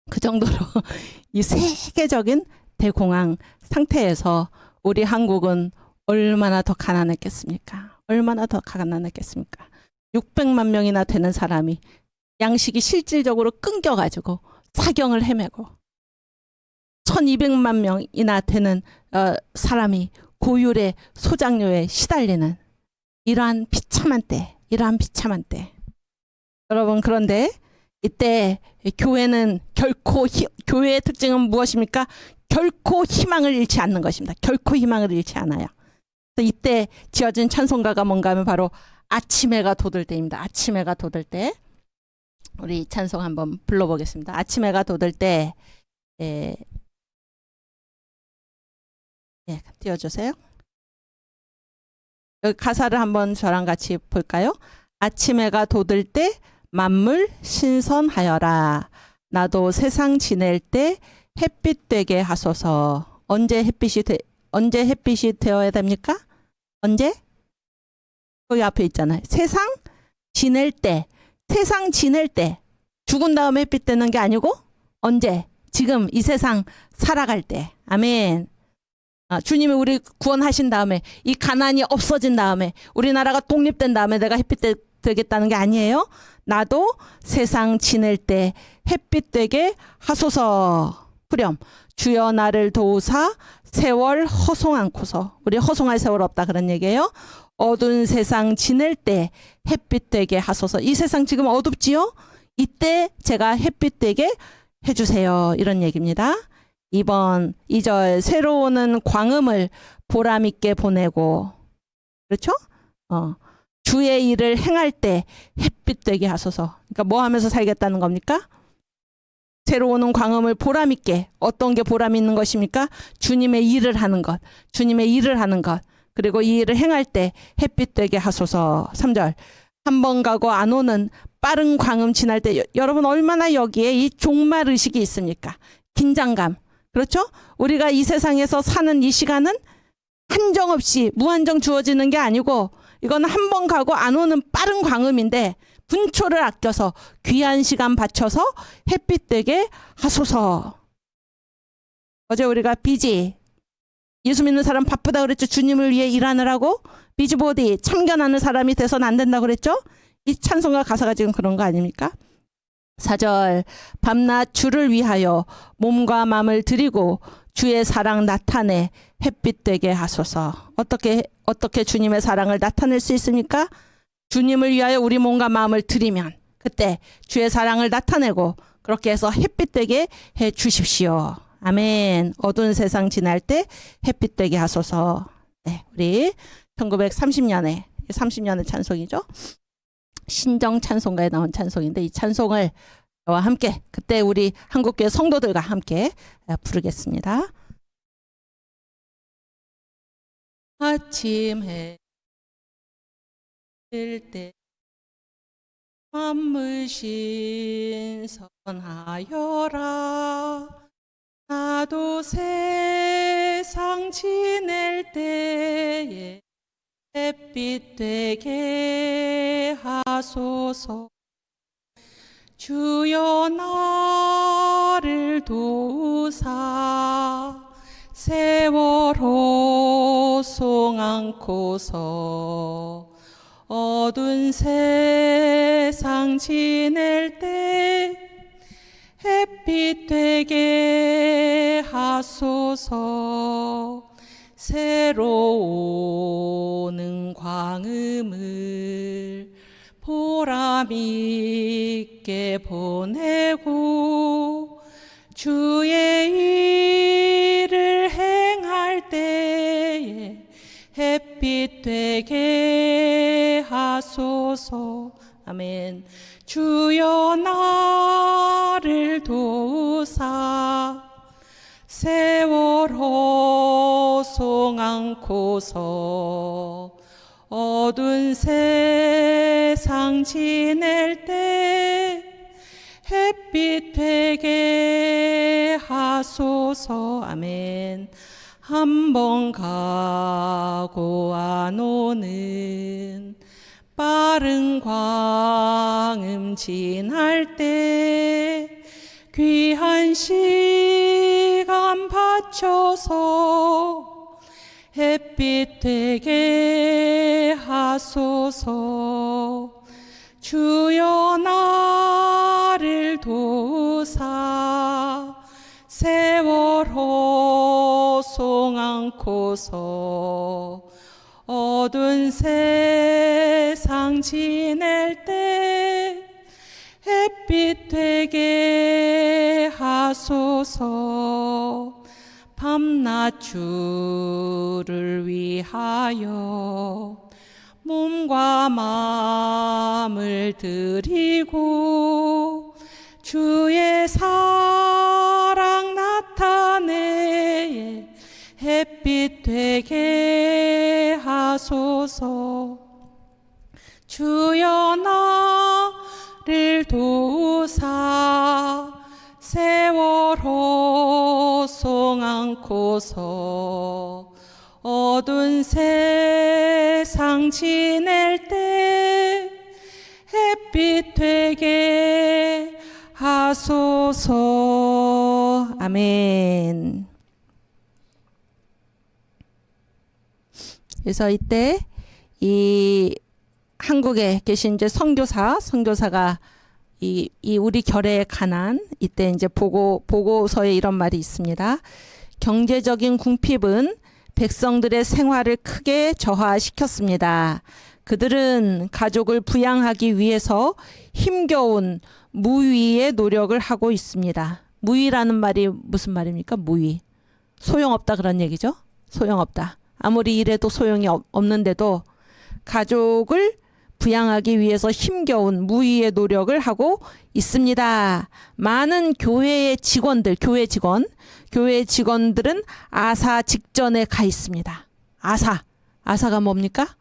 그 정도로 이 세계적인 대공황 상태에서 우리 한국은 얼마나 더 가난했겠습니까? 얼마나 더 가난했겠습니까? 600만 명이나 되는 사람이 양식이 실질적으로 끊겨가지고 사경을 헤매고 1200만 명이나 되는 사람이 고율의 소장료에 시달리는 이러한 비참한 때 여러분 그런데 이때 교회는 결코 교회의 특징은 무엇입니까? 결코 희망을 잃지 않는 것입니다. 결코 희망을 잃지 않아요. 이때 지어진 찬송가가 뭔가 하면 바로 아침해가 돋을 때입니다. 아침해가 돋을 때 우리 찬송 한번 불러보겠습니다. 아침해가 돋을 때 띄워주세요. 여기 가사를 한번 저랑 같이 볼까요? 아침해가 돋을 때 만물 신선하여라. 나도 세상 지낼 때 햇빛 되게 하소서. 언제 햇빛이 되어야 됩니까? 언제? 거기 앞에 있잖아요. 세상 지낼 때, 세상 지낼 때, 죽은 다음에 햇빛 되는 게 아니고 언제? 지금 이 세상 살아갈 때. 아멘. 주님이 우리 구원하신 다음에, 이 가난이 없어진 다음에, 우리나라가 독립된 다음에 내가 햇빛 되겠다는 게 아니에요. 나도 세상 지낼 때 햇빛 되게 하소서. 후렴. 주여 나를 도우사 세월 허송 않고서. 우리 허송할 세월 없다 그런 얘기예요. 어두운 세상 지낼 때 햇빛 되게 하소서. 이 세상 지금 어둡지요? 이때 제가 햇빛 되게 해주세요. 이런 얘기입니다. 2번 2절 새로 오는 광음을 보람 있게 보내고, 그렇죠? 주의 일을 행할 때 햇빛 되게 하소서. 그러니까 뭐 하면서 살겠다는 겁니까? 새로 오는 광음을 보람 있게. 어떤 게 보람 있는 것입니까? 주님의 일을 하는 것. 주님의 일을 하는 것. 그리고 이 일을 행할 때 햇빛 되게 하소서. 3절 한 번 가고 안 오는 빠른 광음 지날 때, 여러분 얼마나 여기에 이 종말 의식이 있습니까? 긴장감. 그렇죠? 우리가 이 세상에서 사는 이 시간은 한정없이 무한정 주어지는 게 아니고, 이건 한 번 가고 안 오는 빠른 광음인데 분초를 아껴서 귀한 시간 바쳐서 햇빛 되게 하소서. 어제 우리가 비지, 예수 믿는 사람 바쁘다 그랬죠. 주님을 위해 일하느라고. 비지보디, 참견하는 사람이 돼서는 안 된다고 그랬죠. 이 찬송가 가사가 지금 그런 거 아닙니까? 4절 밤낮 주를 위하여 몸과 마음을 드리고 주의 사랑 나타내 햇빛 되게 하소서. 어떻게 주님의 사랑을 나타낼 수 있습니까? 주님을 위하여 우리 몸과 마음을 드리면 그때 주의 사랑을 나타내고, 그렇게 해서 햇빛 되게 해 주십시오. 아멘. 어두운 세상 지날 때 햇빛 되게 하소서. 네, 우리 1930년에 30년의 찬송이죠. 신정 찬송가에 나온 찬송인데, 이 찬송을 저와 함께, 그때 우리 한국교회 성도들과 함께 부르겠습니다. 아침 해 뜰 때 만물 신선하여라. 나도 세상 지낼 때에 햇빛 되게 하소서. 주여 나를 도우사 세월 호송 않고서 어두운 세상 지낼 때 햇빛 되게 하소서. 새로 오는 광음을 보람 있게 보내고 주의 일을 행할 때에 햇빛 되게 하소서. 아멘. 주여 나를 도우사 세월 호송 않고서 어두운 세상 지낼 때 햇빛 되게 하소서. 아멘. 한 번 가고 안 오는 빠른 광음 지날 때 귀한 시간 바쳐서 햇빛 되게 하소서. 주여 나를 도우사 세월 호송 않고서 어두운 세상 지낼 때 햇빛 되게 하소서. 밤낮 주를 위하여 몸과 마음을 드리고 주의 사랑 나타내 햇빛 되게 하소서. 주여 나를 도우사 세월 호송 않고서 어두운 세상 세상 지낼 때 햇빛 되게 하소서. 아멘. 그래서 이때 이 한국에 계신 이제 선교사가 이 우리 결의 가난, 이때 이제 보고서에 이런 말이 있습니다. 경제적인 궁핍은 백성들의 생활을 크게 저하시켰습니다. 그들은 가족을 부양하기 위해서 힘겨운 무위의 노력을 하고 있습니다. 무위라는 말이 무슨 말입니까? 무위. 소용없다 그런 얘기죠. 소용없다. 아무리 일해도 소용이 없는데도 가족을 부양하기 위해서 힘겨운 무위의 노력을 하고 있습니다. 많은 교회 직원들은 아사 직전에 가 있습니다. 아사가 뭡니까?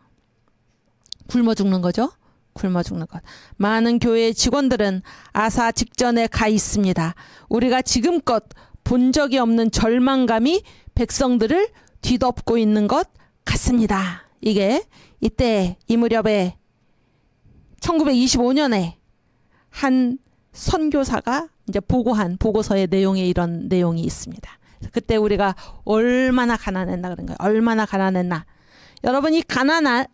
굶어 죽는 거죠. 굶어 죽는 것. 많은 교회 직원들은 아사 직전에 가 있습니다. 우리가 지금껏 본 적이 없는 절망감이 백성들을 뒤덮고 있는 것 같습니다. 이게 이때 이 무렵에 1925년에 한 선교사가 이제 보고한 보고서의 내용에 이런 내용이 있습니다. 그때 우리가 얼마나 가난했나 그런 거예요. 얼마나 가난했나. 여러분 이 가난을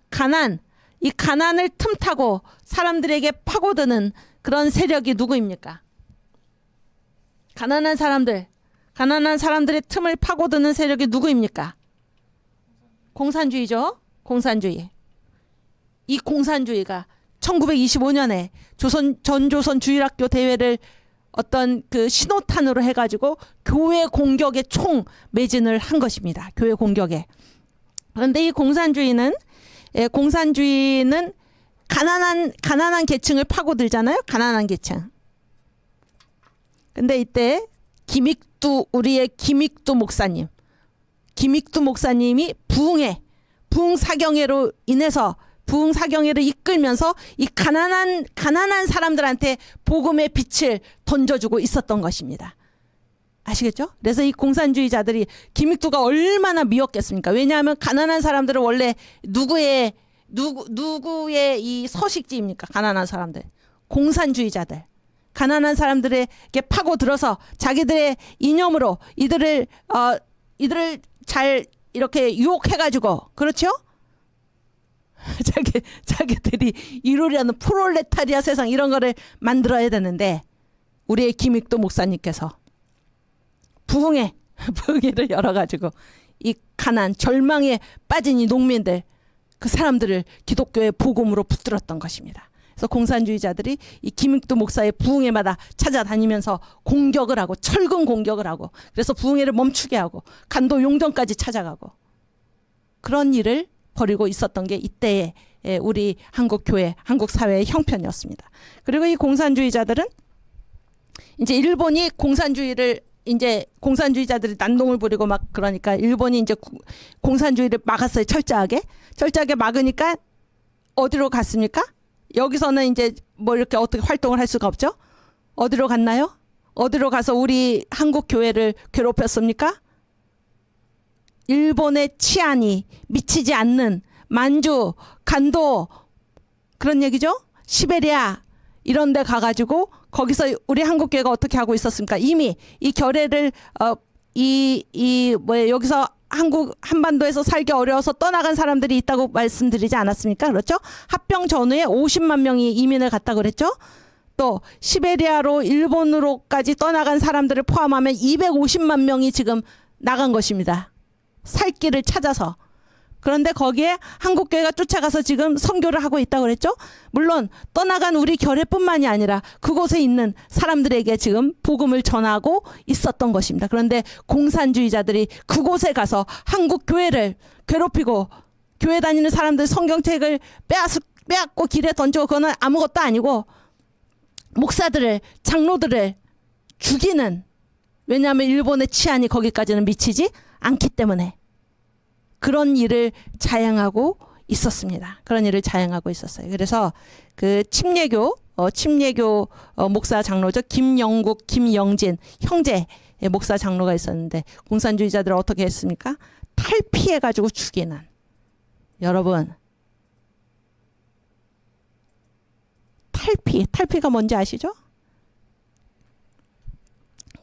틈타고 사람들에게 파고드는 그런 세력이 누구입니까? 가난한 사람들의 틈을 파고드는 세력이 누구입니까? 공산주의죠. 공산주의. 이 공산주의가 1925년에 전조선 주일학교 대회를 어떤 그 신호탄으로 해가지고 교회 공격에 총 매진을 한 것입니다. 교회 공격에. 그런데 이 공산주의는 가난한 계층을 파고들잖아요. 가난한 계층. 근데 이때 우리의 김익두 목사님이 부흥사경회로 인해서 부흥사경회를 이끌면서 이 가난한 사람들한테 복음의 빛을 던져주고 있었던 것입니다. 아시겠죠? 그래서 이 공산주의자들이 김익두가 얼마나 미웠겠습니까? 왜냐하면 가난한 사람들은 원래 누구의 이 서식지입니까? 가난한 사람들. 공산주의자들. 가난한 사람들에게 파고들어서 자기들의 이념으로 이들을 잘 이렇게 유혹해가지고, 그렇죠? 자기들이 이루려는 프롤레타리아 세상 이런 거를 만들어야 되는데 우리의 김익도 목사님께서 부흥회를 열어가지고 이 가난 절망에 빠진 이 농민들 그 사람들을 기독교의 복음으로 붙들었던 것입니다. 그래서 공산주의자들이 이 김익도 목사의 부흥회마다 찾아다니면서 공격을 하고 철근 공격을 하고 그래서 부흥회를 멈추게 하고 간도 용정까지 찾아가고 그런 일을 벌이고 있었던 게 이때의 우리 한국 교회, 한국 사회의 형편이었습니다. 그리고 이 공산주의자들은 이제 일본이 공산주의자들이 난동을 부리고 막 그러니까 일본이 이제 공산주의를 막았어요. 철저하게 막으니까 어디로 갔습니까? 여기서는 이제 뭐 이렇게 어떻게 활동을 할 수가 없죠. 어디로 갔나요? 어디로 가서 우리 한국 교회를 괴롭혔습니까? 일본의 치안이 미치지 않는 만주, 간도 그런 얘기죠. 시베리아 이런 데 가가지고 거기서 우리 한국교회가 어떻게 하고 있었습니까? 이미 이 결례를 여기서 한반도에서 살기 어려워서 떠나간 사람들이 있다고 말씀드리지 않았습니까? 그렇죠? 합병 전후에 50만 명이 이민을 갔다 그랬죠? 또 시베리아로 일본으로까지 떠나간 사람들을 포함하면 250만 명이 지금 나간 것입니다. 살 길을 찾아서. 그런데 거기에 한국교회가 쫓아가서 지금 선교를 하고 있다고 그랬죠? 물론 떠나간 우리 교회뿐만이 아니라 그곳에 있는 사람들에게 지금 복음을 전하고 있었던 것입니다. 그런데 공산주의자들이 그곳에 가서 한국교회를 괴롭히고 교회 다니는 사람들 성경책을 빼앗고 길에 던지고 그거는 아무것도 아니고 목사들을 장로들을 죽이는 왜냐하면 일본의 치안이 거기까지는 미치지 않기 때문에 그런 일을 자행하고 있었습니다. 그런 일을 자행하고 있었어요. 그래서 그 침례교 목사 장로죠. 김영국, 김영진 형제 목사 장로가 있었는데 공산주의자들은 어떻게 했습니까? 탈피해가지고 죽이는. 여러분 탈피가 뭔지 아시죠?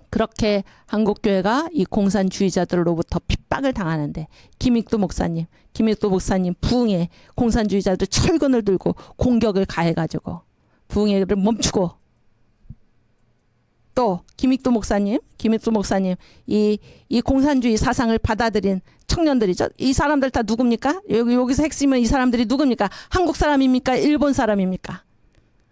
그렇게 한국교회가 이 공산주의자들로부터 핍박을 당하는데 김익두 목사님 부흥회 공산주의자들 철근을 들고 공격을 가해가지고 부흥회를 멈추고, 또 김익두 목사님 이 공산주의 사상을 받아들인 청년들이죠. 이 사람들 다 누굽니까? 여기서 핵심은 이 사람들이 누굽니까? 한국 사람입니까? 일본 사람입니까?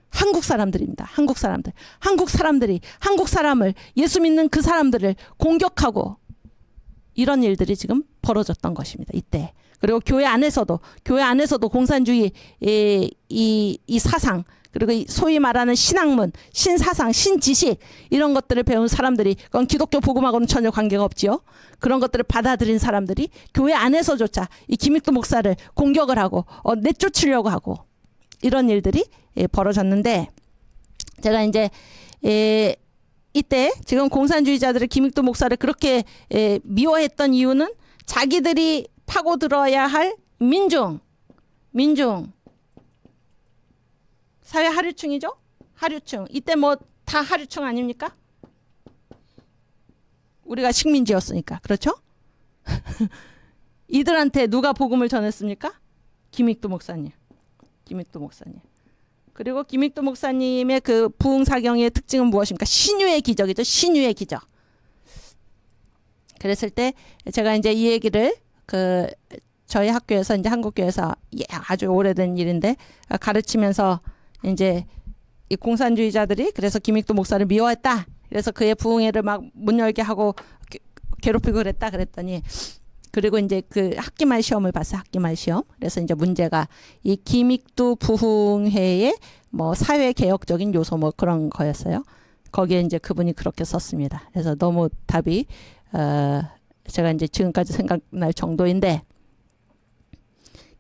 한국 사람들입니다. 한국 사람들이 한국 사람을, 예수 믿는 그 사람들을 공격하고 이런 일들이 지금 벌어졌던 것입니다. 이때. 그리고 교회 안에서도 공산주의 이 사상, 그리고 소위 말하는 신학문, 신사상, 신지식 이런 것들을 배운 사람들이, 그건 기독교 복음하고는 전혀 관계가 없지요. 그런 것들을 받아들인 사람들이 교회 안에서조차 이 김익두 목사를 공격을 하고 내쫓으려고 하고 이런 일들이 벌어졌는데, 제가 이제 이때 지금 공산주의자들이 김익두 목사를 그렇게 미워했던 이유는 자기들이 파고들어야 할 민중 사회 하류층이죠. 하류층. 이때 뭐 다 하류층 아닙니까? 우리가 식민지였으니까. 그렇죠? 이들한테 누가 복음을 전했습니까? 김익두 목사님. 그리고 김익두 목사님의 그 부흥사경의 특징은 무엇입니까? 신유의 기적이죠. 신유의 기적. 그랬을 때 제가 이제 이 얘기를 저희 학교에서, 이제 한국교회에서 아주 오래된 일인데 가르치면서, 이제 이 공산주의자들이 그래서 김익두 목사를 미워했다. 그래서 그의 부흥회를 막 못 열게 하고 괴롭히고 그랬더니, 그리고 이제 그 학기말 시험을 봤어요. 학기말 시험. 그래서 이제 문제가 이 김익두 부흥회의 뭐 사회 개혁적인 요소 뭐 그런 거였어요. 거기에 이제 그분이 그렇게 썼습니다. 그래서 너무 답이 제가 이제 지금까지 생각날 정도인데,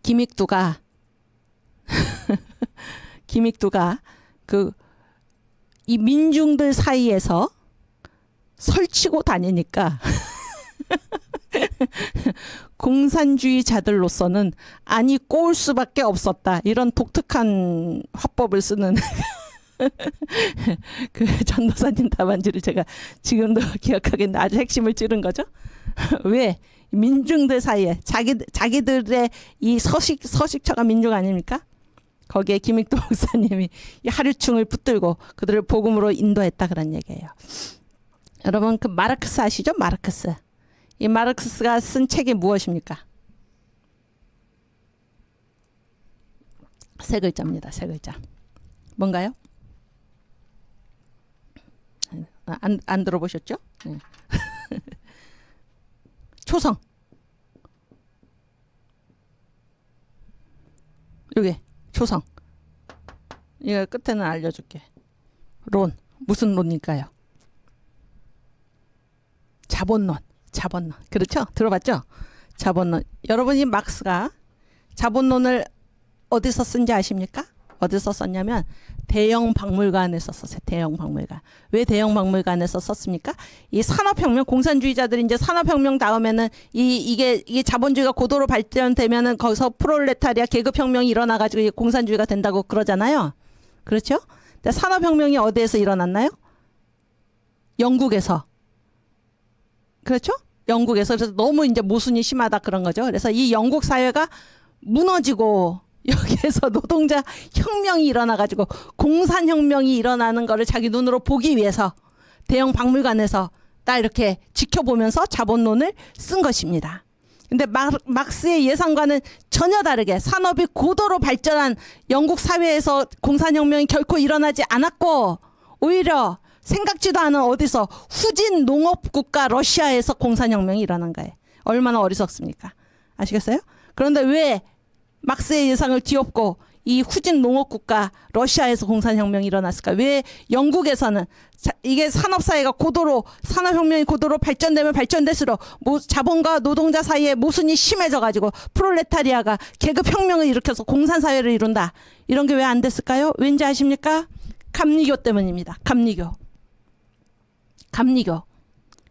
김익두가 이 민중들 사이에서 설치고 다니니까 공산주의자들로서는 안이 꼬울 수밖에 없었다. 이런 독특한 화법을 쓰는 그 전도사님 답안지를 제가 지금도 기억하겠는데 아주 핵심을 찌른 거죠. 왜? 민중들 사이에 자기들의 이 서식처가 민중 아닙니까? 거기에 김익두 목사님이 이 하류층을 붙들고 그들을 복음으로 인도했다, 그런 얘기예요. 여러분 그 마르크스 아시죠? 마르크스. 이 마르크스가 쓴 책이 무엇입니까? 세 글자입니다. 세 글자. 뭔가요? 안 들어보셨죠? 네. 초성. 여기 초성. 이거 끝에는 알려줄게. 론. 무슨 론일까요? 자본론. 그렇죠? 들어봤죠? 자본론. 여러분이 막스가 자본론을 어디서 쓴지 아십니까? 어디서 썼냐면 대영 박물관에서 썼어요. 대영 박물관. 왜 대영 박물관에서 썼습니까? 이 산업혁명, 공산주의자들이 이제 산업혁명 다음에는 이게 자본주의가 고도로 발전되면은 거기서 프롤레타리아 계급혁명이 일어나가지고 공산주의가 된다고 그러잖아요. 그렇죠? 근데 산업혁명이 어디에서 일어났나요? 영국에서. 그렇죠? 영국에서. 그래서 너무 이제 모순이 심하다 그런 거죠. 그래서 이 영국 사회가 무너지고 여기에서 노동자 혁명이 일어나가지고 공산혁명이 일어나는 거를 자기 눈으로 보기 위해서 대형 박물관에서 딱 이렇게 지켜보면서 자본론을 쓴 것입니다. 근데 막스의 예상과는 전혀 다르게 산업이 고도로 발전한 영국 사회에서 공산혁명이 결코 일어나지 않았고, 오히려 생각지도 않은 어디서 후진 농업국가 러시아에서 공산혁명이 일어난 거예요. 얼마나 어리석습니까? 아시겠어요? 그런데 왜 막스의 예상을 뒤엎고 이 후진 농업국가 러시아에서 공산혁명이 일어났을까? 왜 영국에서는 이게 산업사회가 산업혁명이 고도로 발전되면 발전될수록 자본과 노동자 사이에 모순이 심해져가지고 프롤레타리아가 계급혁명을 일으켜서 공산사회를 이룬다. 이런 게 왜 안 됐을까요? 왠지 아십니까? 감리교 때문입니다.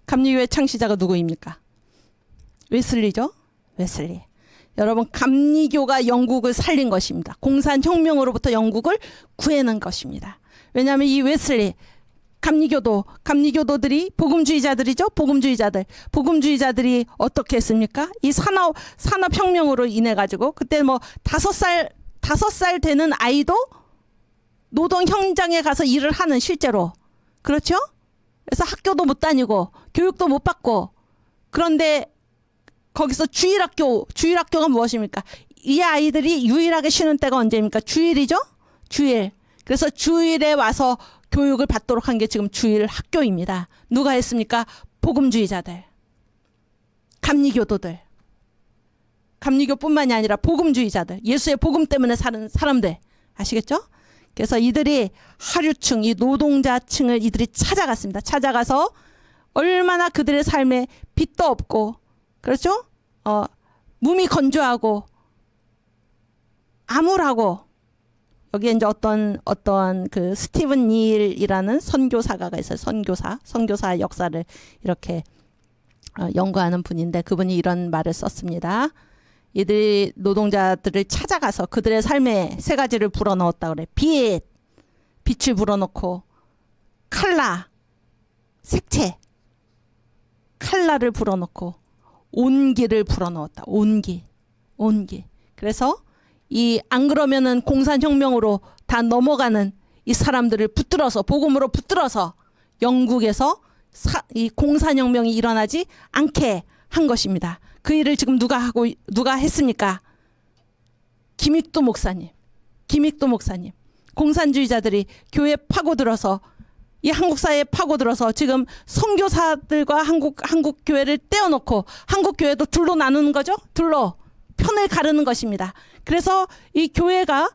감리교의 창시자가 누구입니까? 웨슬리죠? 웨슬리. 여러분, 감리교가 영국을 살린 것입니다. 공산혁명으로부터 영국을 구해낸 것입니다. 왜냐하면 이 웨슬리 감리교도들이 복음주의자들이죠. 복음주의자들이 어떻게 했습니까? 이 산업혁명으로 인해 가지고 그때 뭐 5살 되는 아이도 노동 현장에 가서 일을 하는, 실제로. 그렇죠? 그래서 학교도 못 다니고 교육도 못 받고, 그런데 거기서 주일학교가 무엇입니까? 이 아이들이 유일하게 쉬는 때가 언제입니까? 주일이죠? 주일. 그래서 주일에 와서 교육을 받도록 한 게 지금 주일 학교입니다. 누가 했습니까? 복음주의자들, 감리교도들, 감리교뿐만이 아니라 복음주의자들, 예수의 복음 때문에 사는 사람들, 아시겠죠? 그래서 이들이 하류층, 이 노동자층을 이들이 찾아갔습니다. 찾아가서 얼마나 그들의 삶에 빛도 없고, 그렇죠? 몸이 건조하고 암울하고, 여기에 이제 어떤 그 스티븐 닐이라는 선교사가 있어요. 선교사 역사를 이렇게 연구하는 분인데, 그분이 이런 말을 썼습니다. 이들이 노동자들을 찾아가서 그들의 삶에 세 가지를 불어넣었다 그래. 빛을 불어넣고, 색채, 칼라를 불어넣고, 온기를 불어넣었다. 온기. 그래서 안 그러면은 공산혁명으로 다 넘어가는 이 사람들을 붙들어서, 복음으로 붙들어서 영국에서 이 공산혁명이 일어나지 않게 한 것입니다. 그 일을 지금 누가 했습니까? 김익도 목사님. 공산주의자들이 교회에 파고들어서, 이 한국 사회에 파고들어서 지금 선교사들과 한국 교회를 떼어놓고 한국 교회도 둘로 나누는 거죠. 편을 가르는 것입니다. 그래서 이 교회가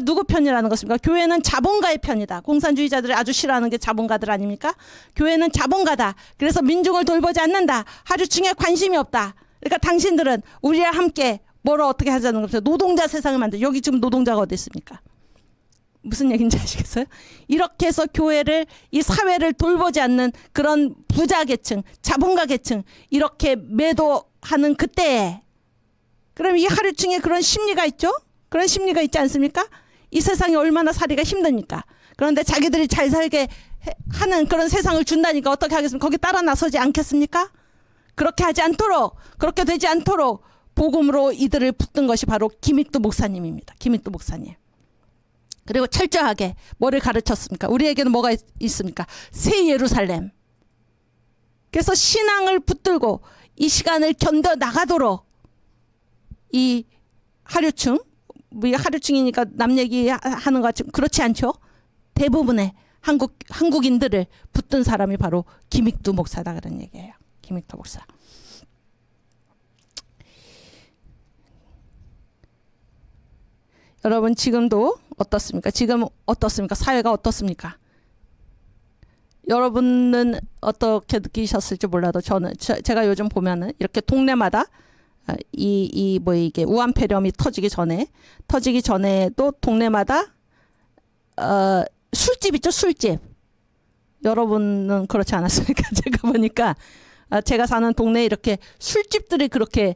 누구 편이라는 것입니까? 교회는 자본가의 편이다. 공산주의자들이 아주 싫어하는 게 자본가들 아닙니까? 교회는 자본가다. 그래서 민중을 돌보지 않는다. 하류층에 관심이 없다. 그러니까 당신들은 우리와 함께 뭐로 어떻게 하자는 겁니다. 노동자 세상을 만들. 여기 지금 노동자가 어디 있습니까? 무슨 얘기인지 아시겠어요? 이렇게 해서 교회를, 이 사회를 돌보지 않는 그런 부자 계층, 자본가 계층, 이렇게 매도하는 그때에, 그럼 이 하류층에 그런 심리가 있죠? 그런 심리가 있지 않습니까? 이 세상이 얼마나 살기가 힘듭니까? 그런데 자기들이 잘 살게 하는 그런 세상을 준다니까 어떻게 하겠습니까? 거기 따라 나서지 않겠습니까? 그렇게 되지 않도록 복음으로 이들을 붙든 것이 바로 김익도 목사님입니다. 김익도 목사님. 그리고 철저하게 뭐를 가르쳤습니까? 우리에게는 뭐가 있습니까? 새 예루살렘. 그래서 신앙을 붙들고 이 시간을 견뎌 나가도록, 이 하류층, 하류층이니까 남 얘기하는 것 같지만 그렇지 않죠? 대부분의 한국인들을 붙든 사람이 바로 김익도 목사다, 그런 얘기예요. 김익도 목사. 여러분, 지금도 어떻습니까? 사회가 어떻습니까? 여러분은 어떻게 느끼셨을지 몰라도 제가 요즘 보면은 이렇게 동네마다 이게 우한폐렴이 터지기 전에도 동네마다 술집 있죠, 술집. 여러분은 그렇지 않았습니까? 제가 보니까 제가 사는 동네에 이렇게 술집들이 그렇게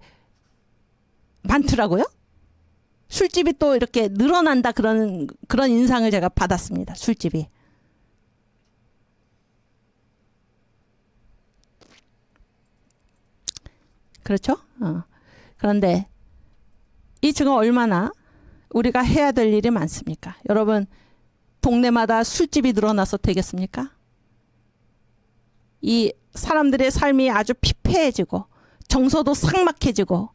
많더라고요. 술집이 또 이렇게 늘어난다, 그런 인상을 제가 받았습니다. 술집이. 그렇죠? 그런데 이 지금 얼마나 우리가 해야 될 일이 많습니까? 여러분, 동네마다 술집이 늘어나서 되겠습니까? 이 사람들의 삶이 아주 피폐해지고 정서도 삭막해지고,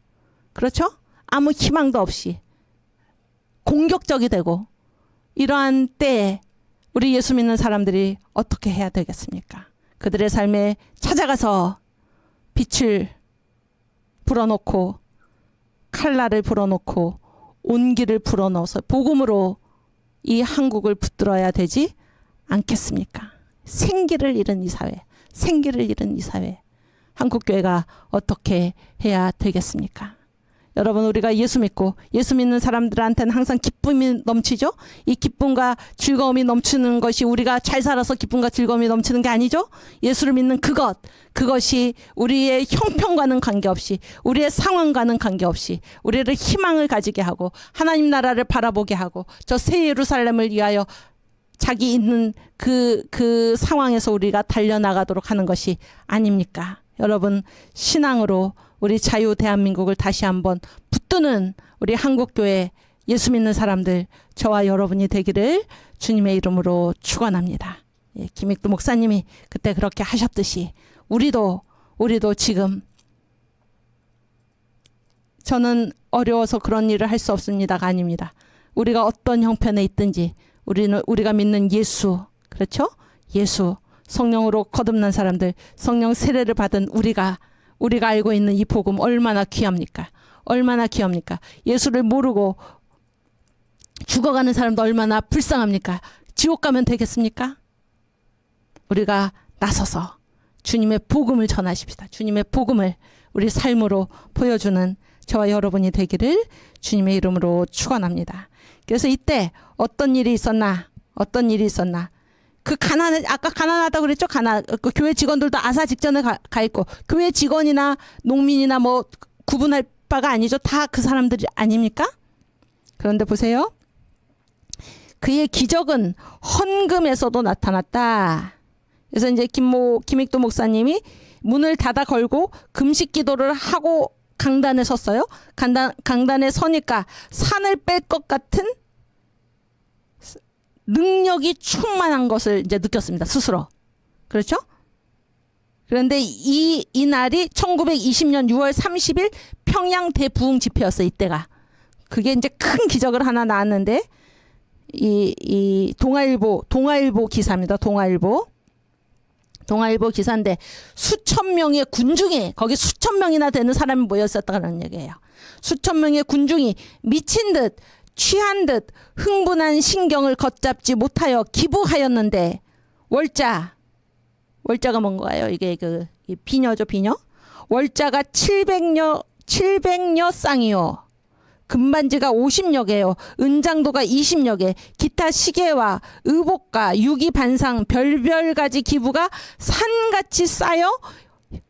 그렇죠? 아무 희망도 없이 공격적이 되고, 이러한 때에 우리 예수 믿는 사람들이 어떻게 해야 되겠습니까? 그들의 삶에 찾아가서 빛을 불어넣고, 칼날을 불어넣고, 온기를 불어넣어서 복음으로 이 한국을 붙들어야 되지 않겠습니까? 생기를 잃은 이 사회, 한국교회가 어떻게 해야 되겠습니까? 여러분, 우리가 예수 믿고 예수 믿는 사람들한테는 항상 기쁨이 넘치죠. 이 기쁨과 즐거움이 넘치는 것이 우리가 잘 살아서 기쁨과 즐거움이 넘치는 게 아니죠. 예수를 믿는 그것이 우리의 형편과는 관계없이, 우리의 상황과는 관계없이 우리를 희망을 가지게 하고 하나님 나라를 바라보게 하고 저 새 예루살렘을 위하여 자기 있는 그 상황에서 우리가 달려나가도록 하는 것이 아닙니까? 여러분, 신앙으로 우리 자유 대한민국을 다시 한번 붙드는 우리 한국교회 예수 믿는 사람들, 저와 여러분이 되기를 주님의 이름으로 축원합니다. 예, 김익도 목사님이 그때 그렇게 하셨듯이 우리도 지금, 저는 어려워서 그런 일을 할 수 없습니다가 아닙니다. 우리가 어떤 형편에 있든지 우리가 믿는 예수, 그렇죠? 예수, 성령으로 거듭난 사람들, 성령 세례를 받은 우리가 알고 있는 이 복음 얼마나 귀합니까? 얼마나 귀합니까? 예수를 모르고 죽어가는 사람도 얼마나 불쌍합니까? 지옥 가면 되겠습니까? 우리가 나서서 주님의 복음을 전하십시다. 주님의 복음을 우리 삶으로 보여주는 저와 여러분이 되기를 주님의 이름으로 축원합니다. 그래서 이때 어떤 일이 있었나? 아까 가난하다고 그랬죠? 그 교회 직원들도 아사 직전에 가 있고, 교회 직원이나 농민이나 뭐 구분할 바가 아니죠. 다 그 사람들이 아닙니까? 그런데 보세요. 그의 기적은 헌금에서도 나타났다. 그래서 이제 김익도 목사님이 문을 닫아 걸고 금식 기도를 하고 강단에 섰어요. 강단에 서니까 산을 뺄 것 같은 능력이 충만한 것을 이제 느꼈습니다. 스스로. 그렇죠? 그런데 이 날이 1920년 6월 30일 평양 대부흥 집회였어요. 이때가. 그게 이제 큰 기적을 하나 나왔는데, 이 동아일보 기사입니다. 동아일보 기사인데, 수천 명의 군중이, 거기 수천 명이나 되는 사람이 모였었다는 얘기예요. 수천 명의 군중이 미친 듯, 취한 듯 흥분한 신경을 걷잡지 못하여 기부하였는데, 월자가 뭔가요? 이게 이 비녀죠, 비녀. 월자가 700여 쌍이요. 금반지가 50여 개요. 은장도가 20여 개. 기타 시계와 의복과 유기반상 별별 가지 기부가 산같이 쌓여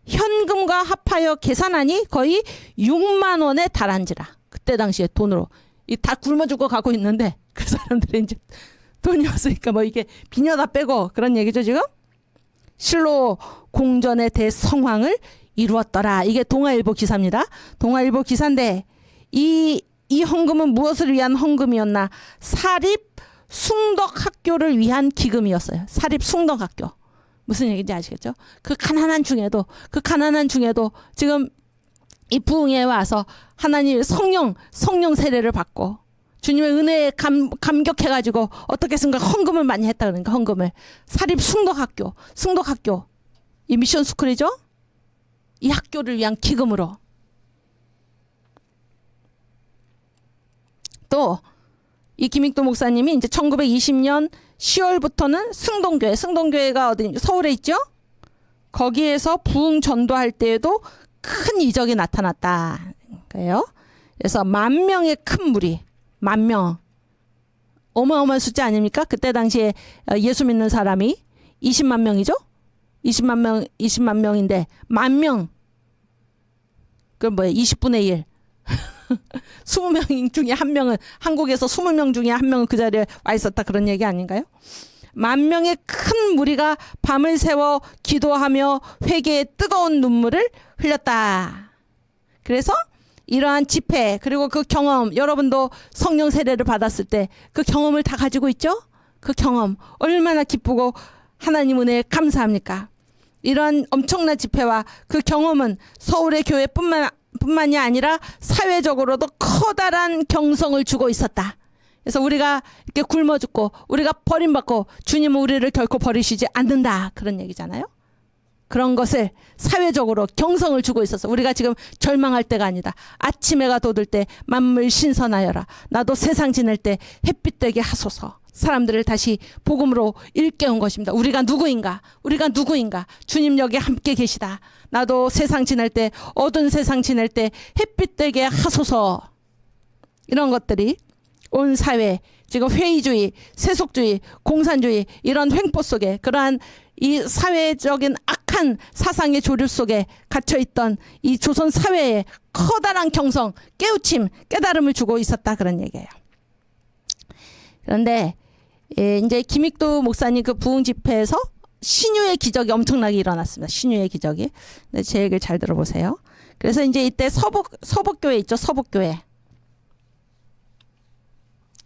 현금과 합하여 계산하니 거의 6만 원에 달한지라. 그때 당시에 돈으로. 다 굶어 죽고 가고 있는데 그 사람들이 이제 돈이 없으니까 뭐 이게 비녀 다 빼고 그런 얘기죠, 지금? 실로 공전의 대성황을 이루었더라. 이게 동아일보 기사입니다. 동아일보 기사인데, 이 헌금은 무엇을 위한 헌금이었나? 사립 숭덕학교를 위한 기금이었어요. 사립 숭덕학교. 무슨 얘기인지 아시겠죠? 그 가난한 중에도 지금 이 부흥에 와서 하나님의 성령 세례를 받고 주님의 은혜에 감격해가지고 어떻게 쓴가 헌금을 많이 했다. 그러니까 헌금을. 사립 숭덕학교 이 미션 스쿨이죠. 이 학교를 위한 기금으로. 또 이 김익도 목사님이 이제 1920년 10월부터는 승동교회가 어디 서울에 있죠. 거기에서 부흥 전도할 때에도 큰 이적이 나타났다. 그래요. 그래서 10,000명의 큰 무리, 10,000명. 어마어마한 숫자 아닙니까? 그때 당시에 예수 믿는 사람이 20만 명이죠? 20만 명인데 10,000명. 그럼 뭐예요? 20분의 1. 20명 중에 1명은, 한국에서 20명 중에 1명은 그 자리에 와 있었다, 그런 얘기 아닌가요? 10,000명의 큰 무리가 밤을 새워 기도하며 회개의 뜨거운 눈물을 흘렸다. 그래서 이러한 집회, 그리고 그 경험, 여러분도 성령 세례를 받았을 때 그 경험을 다 가지고 있죠? 그 경험 얼마나 기쁘고 하나님 은혜에 감사합니까? 이러한 엄청난 집회와 그 경험은 서울의 교회뿐만이 아니라 사회적으로도 커다란 경성을 주고 있었다. 그래서 우리가 이렇게 굶어 죽고 우리가 버림받고 주님은 우리를 결코 버리시지 않는다, 그런 얘기잖아요. 그런 것을 사회적으로 경성을 주고 있었어. 우리가 지금 절망할 때가 아니다. 아침 해가 돋을 때 만물 신선하여라. 나도 세상 지낼 때 햇빛 되게 하소서. 사람들을 다시 복음으로 일깨운 것입니다. 우리가 누구인가? 우리가 누구인가? 주님 여기 함께 계시다. 나도 세상 지낼 때, 어두운 세상 지낼 때 햇빛 되게 하소서. 이런 것들이 온 사회, 지금 회의주의, 세속주의, 공산주의 이런 횡포 속에, 그러한 이 사회적인 악한 사상의 조류 속에 갇혀있던 이 조선 사회에 커다란 경성, 깨우침, 깨달음을 주고 있었다, 그런 얘기예요. 그런데 이제 김익두 목사님 그 부흥 집회에서 신유의 기적이 엄청나게 일어났습니다. 신유의 기적이. 네, 제 얘기를 잘 들어보세요. 그래서 이제 이때 서북교회 있죠. 서북교회.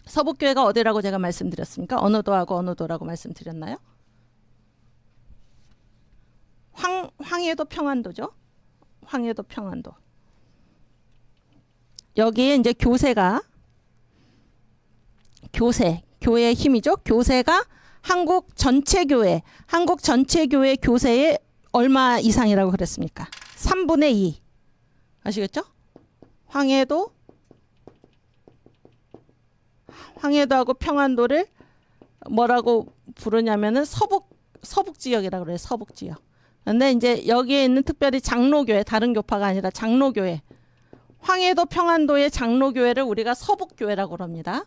서북교회가 어디라고 제가 말씀드렸습니까? 어느 도하고 어느 도라고 말씀드렸나요? 황해도 평안도죠. 황해도 평안도. 여기에 이제 교회의 힘이죠. 교세가 한국 전체 교회 교세의 얼마 이상이라고 그랬습니까? 3분의 2. 아시겠죠? 황해도하고 평안도를 뭐라고 부르냐면은 서북 지역이라고 그래요. 서북 지역. 근데 이제 여기에 있는 특별히 장로교회, 다른 교파가 아니라 장로교회. 황해도 평안도의 장로교회를 우리가 서북교회라고 그럽니다.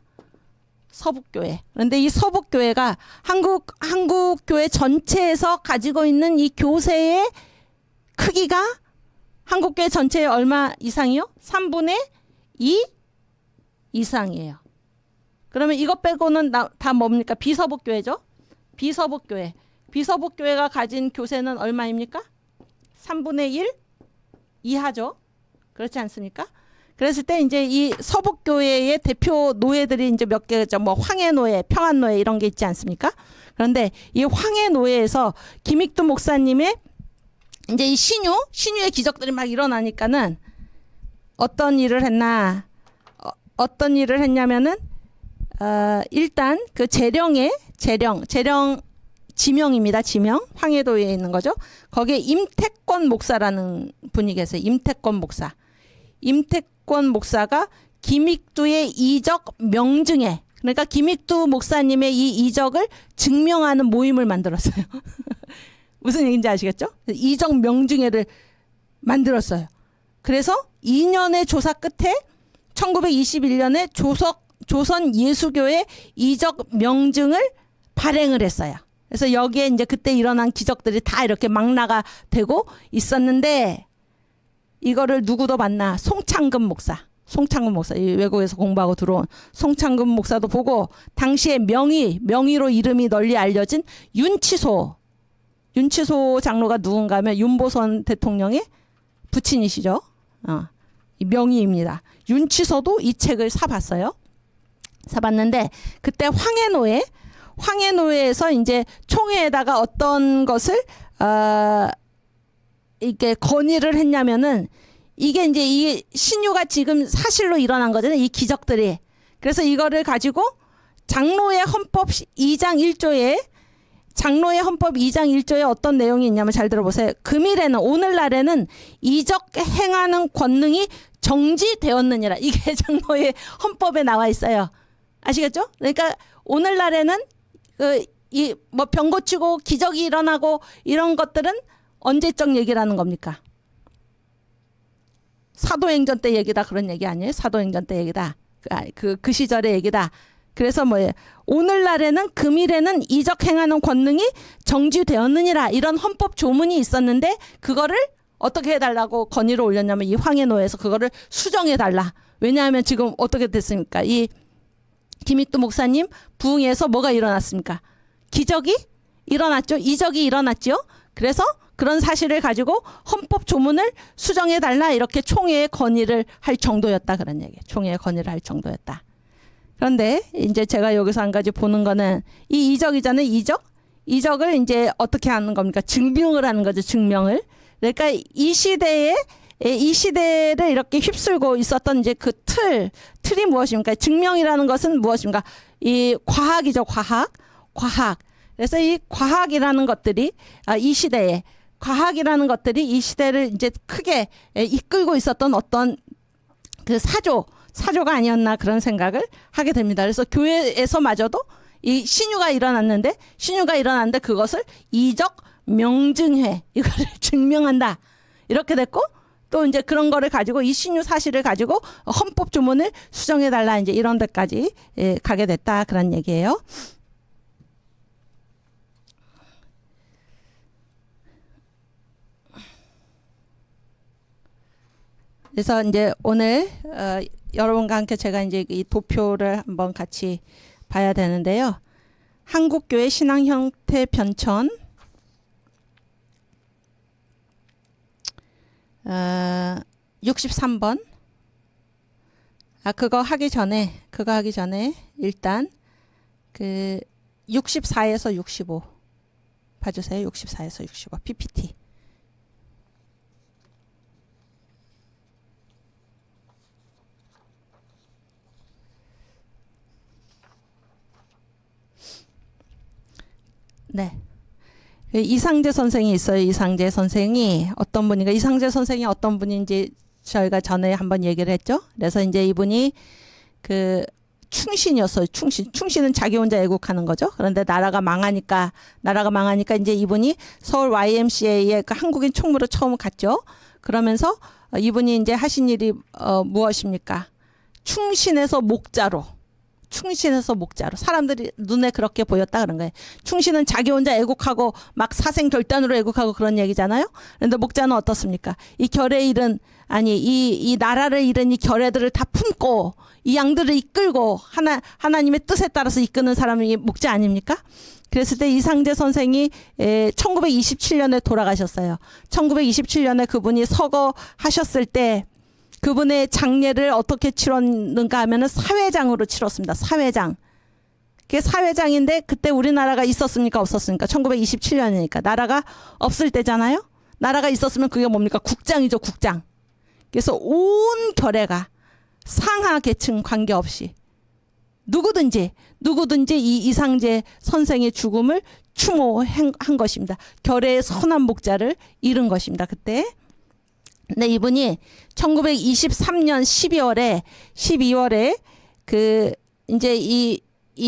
서북교회. 그런데 이 서북교회가 한국교회 전체에서 가지고 있는 이 교세의 크기가 한국교회 전체의 얼마 이상이요? 3분의 2 이상이에요. 그러면 이것 빼고는 다 뭡니까? 비서북교회죠. 비서북교회가 가진 교세는 얼마입니까? 3분의 1 이하죠. 그렇지 않습니까? 그랬을 때 이제 이 서북교회의 대표 노예들이 이제 몇 개죠. 뭐 황해노예, 평안노예 이런 게 있지 않습니까? 그런데 이 황해노예에서 김익두 목사님의 이제 이 신유의 기적들이 막 일어나니까는 어떤 일을 했냐면은 일단 그 재령 지명입니다. 지명. 황해도에 있는 거죠. 거기에 임택권 목사라는 분이 계세요. 임택권 목사가 김익두의 이적 명증회, 그러니까 김익두 목사님의 이 이적을 증명하는 모임을 만들었어요. 무슨 얘기인지 아시겠죠? 이적 명증회를 만들었어요. 그래서 2년의 조사 끝에 1921년에 조선 예수교회 이적 명증을 발행을 했어요. 그래서 여기에 이제 그때 일어난 기적들이 다 이렇게 망라가 되고 있었는데, 이거를 누구도 봤나? 송창근 목사, 이 외국에서 공부하고 들어온 송창근 목사도 보고, 당시에 명의로 이름이 널리 알려진 윤치소 장로가 누군가 하면 윤보선 대통령의 부친이시죠. 이 명의입니다. 윤치소도 이 책을 사봤는데, 그때 황해노예에서 이제 총회에다가 어떤 것을 이렇게 건의를 했냐면은, 이게 이제 이 신유가 지금 사실로 일어난 거잖아요. 이 기적들이. 그래서 이거를 가지고 장로의 헌법 2장 1조에 어떤 내용이 있냐면 잘 들어보세요. 오늘날에는 이적 행하는 권능이 정지되었느니라. 이게 장로의 헌법에 나와 있어요. 아시겠죠? 그러니까 오늘날에는 뭐 병 고치고 기적이 일어나고 이런 것들은 언제적 얘기라는 겁니까? 사도행전 때 얘기다, 그런 얘기 아니에요? 사도행전 때 얘기다. 그 시절의 얘기다. 그래서 뭐예요? 오늘날에는 금일에는 이적 행하는 권능이 정지되었느니라. 이런 헌법 조문이 있었는데, 그거를 어떻게 해달라고 건의를 올렸냐면, 이 황해노에서 그거를 수정해달라. 왜냐하면 지금 어떻게 됐습니까? 이 김익두 목사님 부흥에서 뭐가 일어났습니까? 기적이 일어났죠. 이적이 일어났죠. 그래서 그런 사실을 가지고 헌법 조문을 수정해달라, 이렇게 총회에 건의를 할 정도였다, 그런 얘기예요. 총회에 건의를 할 정도였다. 그런데 이제 제가 여기서 한 가지 보는 거는, 이 이적이잖아요. 이적을 이제 어떻게 하는 겁니까? 증명을 하는 거죠. 증명을. 그러니까 이 시대를 이렇게 휩쓸고 있었던 이제 그 틀이 무엇입니까? 증명이라는 것은 무엇입니까? 이 과학이죠. 과학. 그래서 이 과학이라는 것들이 이 시대에 과학이라는 것들이 이 시대를 이제 크게 이끌고 있었던 어떤 그 사조가 아니었나 그런 생각을 하게 됩니다. 그래서 교회에서마저도 이 신유가 일어났는데 그것을 이적 명증회 이거를 증명한다 이렇게 됐고 또 이제 그런 거를 가지고 이 신유 사실을 가지고 헌법 조문을 수정해 달라 이제 이런 데까지 가게 됐다 그런 얘기예요. 그래서 이제 오늘 여러분과 함께 제가 이제 이 도표를 한번 같이 봐야 되는데요. 한국교회 신앙 형태 변천 63번. 그거 하기 전에 일단 그 64에서 65 봐주세요. 64에서 65 PPT. 네. 이상재 선생이 있어요. 이상재 선생이 어떤 분인가? 이상재 선생이 어떤 분인지 저희가 전에 한번 얘기를 했죠. 그래서 이제 이분이 그 충신이었어요. 충신은 자기 혼자 애국하는 거죠. 그런데 나라가 망하니까 이제 이분이 서울 YMCA에 그 한국인 총무로 처음 갔죠. 그러면서 이분이 이제 하신 일이 무엇입니까? 충신에서 목자로 사람들이 눈에 그렇게 보였다 그런 거예요. 충신은 자기 혼자 애국하고 막 사생 결단으로 애국하고 그런 얘기잖아요. 그런데 목자는 어떻습니까? 이 결에 잃은 이 나라를 잃은 이 결애들을 다 품고 이 양들을 이끌고 하나님의 뜻에 따라서 이끄는 사람이 목자 아닙니까? 그랬을 때 이상재 선생이 1927년에 돌아가셨어요. 1927년에 그분이 서거하셨을 때 그분의 장례를 어떻게 치렀는가 하면은 사회장으로 치렀습니다. 사회장. 그게 사회장인데 그때 우리나라가 있었습니까? 없었습니까? 1927년이니까. 나라가 없을 때잖아요? 나라가 있었으면 그게 뭡니까? 국장이죠, 국장. 그래서 온 결애가 상하 계층 관계없이 누구든지 이 이상재 선생의 죽음을 추모한 것입니다. 결애의 선한 목자를 잃은 것입니다. 그때. 네, 이분이 1923년 12월에 그 이제 이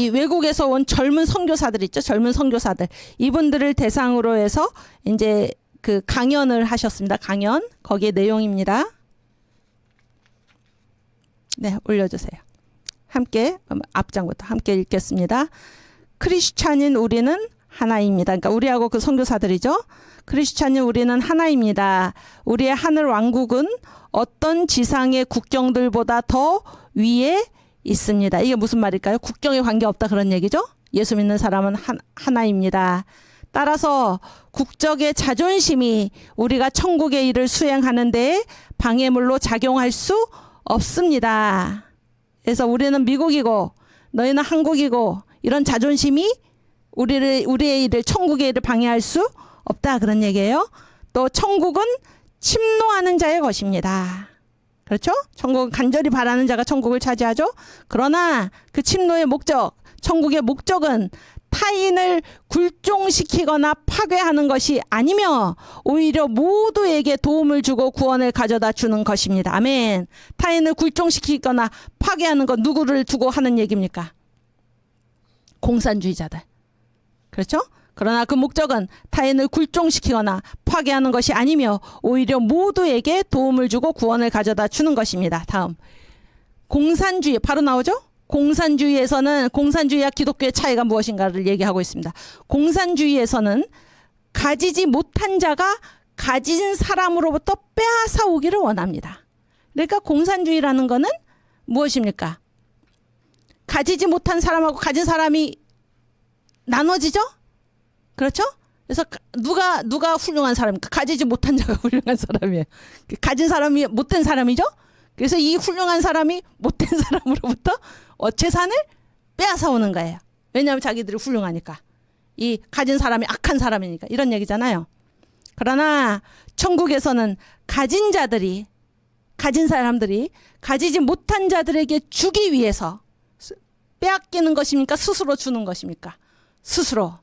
외국에서 온 젊은 선교사들 있죠. 젊은 선교사들. 이분들을 대상으로 해서 이제 그 강연을 하셨습니다. 강연. 거기에 내용입니다. 네, 올려주세요. 함께 앞장부터 함께 읽겠습니다. 크리스찬인 우리는 하나입니다. 그러니까 우리하고 그 선교사들이죠. 크리스찬인 우리는 하나입니다. 우리의 하늘 왕국은 어떤 지상의 국경들보다 더 위에 있습니다. 이게 무슨 말일까요? 국경에 관계없다 그런 얘기죠. 예수 믿는 사람은 하나입니다. 따라서 국적의 자존심이 우리가 천국의 일을 수행하는 데에 방해물로 작용할 수 없습니다. 그래서 우리는 미국이고 너희는 한국이고 이런 자존심이 우리의 일을 천국의 일을 방해할 수 없다 그런 얘기예요. 또 천국은 침노하는 자의 것입니다. 그렇죠? 천국은 간절히 바라는 자가 천국을 차지하죠. 그러나 그 침노의 목적, 천국의 목적은 타인을 굴종시키거나 파괴하는 것이 아니며 오히려 모두에게 도움을 주고 구원을 가져다 주는 것입니다. 아멘. 타인을 굴종시키거나 파괴하는 것 누구를 두고 하는 얘기입니까? 공산주의자들. 그렇죠? 그러나 그 목적은 타인을 굴종시키거나 파괴하는 것이 아니며 오히려 모두에게 도움을 주고 구원을 가져다 주는 것입니다. 다음. 공산주의 바로 나오죠? 공산주의와 기독교의 차이가 무엇인가를 얘기하고 있습니다. 공산주의에서는 가지지 못한 자가 가진 사람으로부터 빼앗아 오기를 원합니다. 그러니까 공산주의라는 거는 무엇입니까? 가지지 못한 사람하고 가진 사람이 나눠지죠? 그렇죠? 그래서 누가 훌륭한 사람입니까? 가지지 못한 자가 훌륭한 사람이에요. 가진 사람이 못된 사람이죠? 그래서 이 훌륭한 사람이 못된 사람으로부터 재산을 빼앗아 오는 거예요. 왜냐하면 자기들이 훌륭하니까. 이 가진 사람이 악한 사람이니까. 이런 얘기잖아요. 그러나 천국에서는 가진 사람들이 가지지 못한 자들에게 주기 위해서 빼앗기는 것입니까? 스스로 주는 것입니까? 스스로.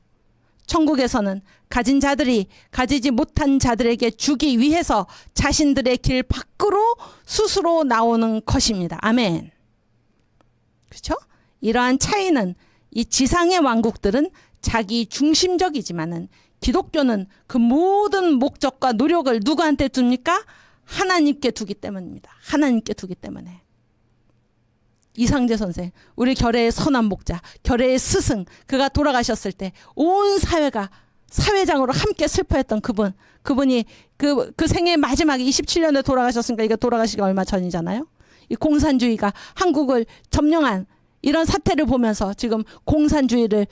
천국에서는 가진 자들이 가지지 못한 자들에게 주기 위해서 자신들의 길 밖으로 스스로 나오는 것입니다. 아멘. 그렇죠? 이러한 차이는 이 지상의 왕국들은 자기 중심적이지만은 기독교는 그 모든 목적과 노력을 누구한테 둡니까? 하나님께 두기 때문입니다. 하나님께 두기 때문에. 이상재 선생, 우리 결의의 선한 목자, 결의의 스승, 그가 돌아가셨을 때 온 사회가 사회장으로 함께 슬퍼했던 그분이 그 생애 마지막에 27년에 돌아가셨으니까 이게 돌아가시기 얼마 전이잖아요. 이 공산주의가 한국을 점령한 이런 사태를 보면서 지금 공산주의를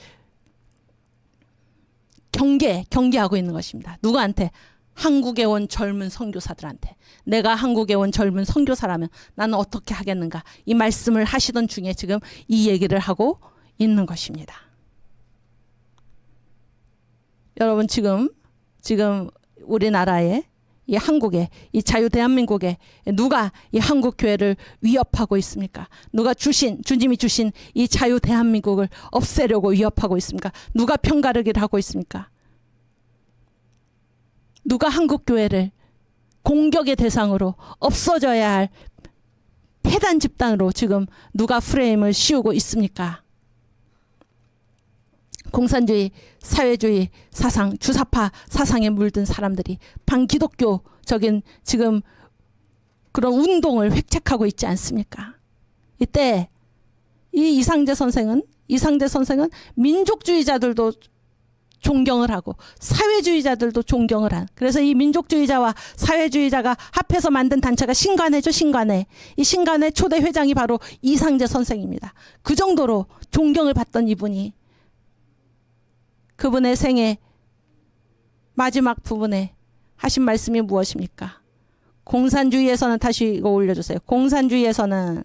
경계하고 있는 것입니다. 누구한테? 한국에 온 젊은 선교사들한테. 내가 한국에 온 젊은 선교사라면 나는 어떻게 하겠는가? 이 말씀을 하시던 중에 지금 이 얘기를 하고 있는 것입니다. 여러분 지금 우리나라에 이 한국에 이 자유 대한민국에 누가 이 한국 교회를 위협하고 있습니까? 누가 주님이 주신 이 자유 대한민국을 없애려고 위협하고 있습니까? 누가 편가르기를 하고 있습니까? 누가 한국 교회를 공격의 대상으로 없어져야 할 폐단 집단으로 지금 누가 프레임을 씌우고 있습니까? 공산주의, 사회주의 사상, 주사파 사상에 물든 사람들이 반기독교적인 지금 그런 운동을 획책하고 있지 않습니까? 이때 이 이상재 선생은 민족주의자들도 존경을 하고 사회주의자들도 존경을 한, 그래서 이 민족주의자와 사회주의자가 합해서 만든 단체가 신관회죠. 신관회. 이 신관회 초대 회장이 바로 이상재 선생입니다. 그 정도로 존경을 받던 이분이 그분의 생애 마지막 부분에 하신 말씀이 무엇입니까? 공산주의에서는, 다시 이거 올려주세요. 공산주의에서는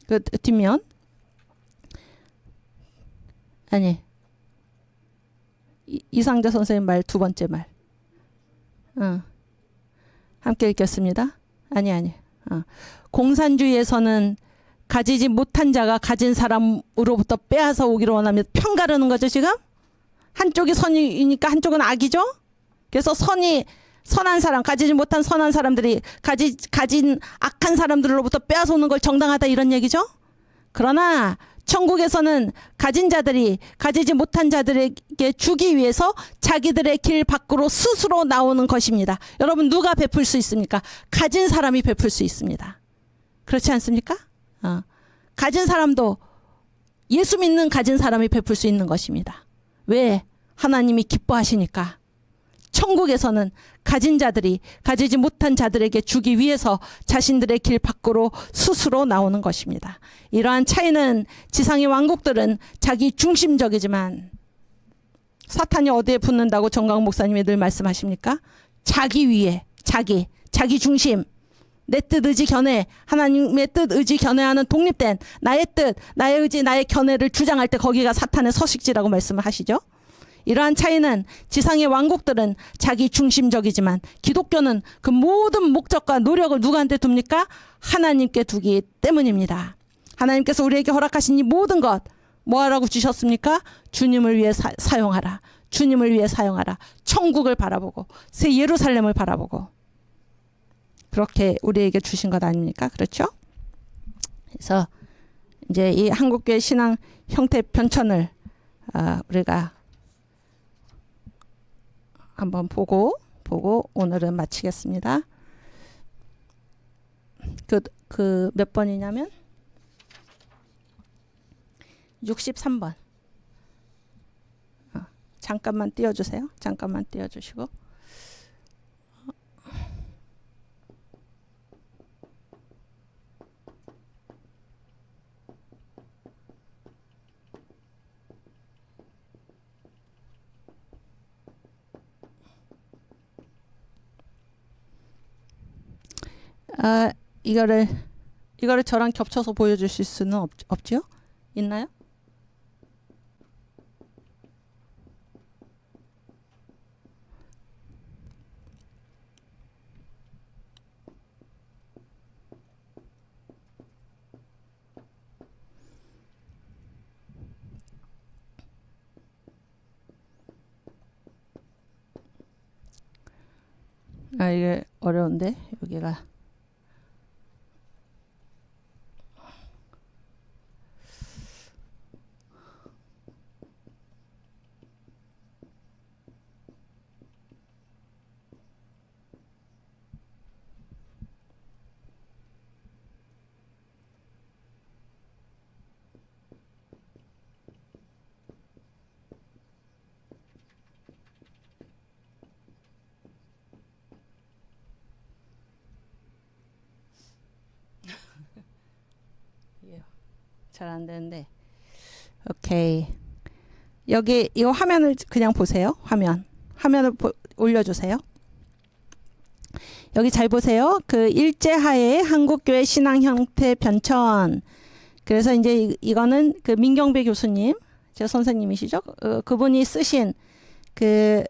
그 뒷면, 아니 이상재 선생님 말 두 번째 말, 함께 읽겠습니다. 공산주의에서는 가지지 못한 자가 가진 사람으로부터 빼앗아 오기를 원하며 편가르는 거죠. 지금 한쪽이 선이니까 한쪽은 악이죠. 그래서 선한 사람, 가지지 못한 선한 사람들이 가진 악한 사람들로부터 빼앗아 오는 걸 정당하다, 이런 얘기죠. 그러나 천국에서는 가진 자들이 가지지 못한 자들에게 주기 위해서 자기들의 길 밖으로 스스로 나오는 것입니다. 여러분, 누가 베풀 수 있습니까? 가진 사람이 베풀 수 있습니다. 그렇지 않습니까? 가진 사람도, 예수 믿는 가진 사람이 베풀 수 있는 것입니다. 왜? 하나님이 기뻐하시니까. 천국에서는 가진 자들이 가지지 못한 자들에게 주기 위해서 자신들의 길 밖으로 스스로 나오는 것입니다. 이러한 차이는 지상의 왕국들은 자기 중심적이지만, 사탄이 어디에 붙는다고 정강 목사님이 늘 말씀하십니까? 자기 위에, 자기 중심, 내 뜻 의지 견해, 하나님의 뜻 의지 견해하는 독립된 나의 뜻, 나의 의지, 나의 견해를 주장할 때 거기가 사탄의 서식지라고 말씀을 하시죠. 이러한 차이는 지상의 왕국들은 자기 중심적이지만 기독교는 그 모든 목적과 노력을 누구한테 둡니까? 하나님께 두기 때문입니다. 하나님께서 우리에게 허락하신 이 모든 것 뭐하라고 주셨습니까? 주님을 위해 사용하라. 주님을 위해 사용하라. 천국을 바라보고 새 예루살렘을 바라보고, 그렇게 우리에게 주신 것 아닙니까? 그렇죠? 그래서 이제 이 한국교회 신앙 형태 편찬을 우리가 한번 보고 오늘은 마치겠습니다. 그 몇 번이냐면 63번. 잠깐만 띄워주세요. 잠깐만 띄워주시고. 이거를 저랑 겹쳐서 보여주실 수는 없죠? 있나요? 아, 이게 어려운데 여기가. 잘 안 되는데. 오케이. 여기 이 화면을 그냥 보세요. 화면을 올려주세요. 여기 잘 보세요. 그 일제하에 한국교회 신앙 형태 변천. 그래서 이제 이거는 그 민경배 교수님, 제 선생님이시죠. 그분이 쓰신 그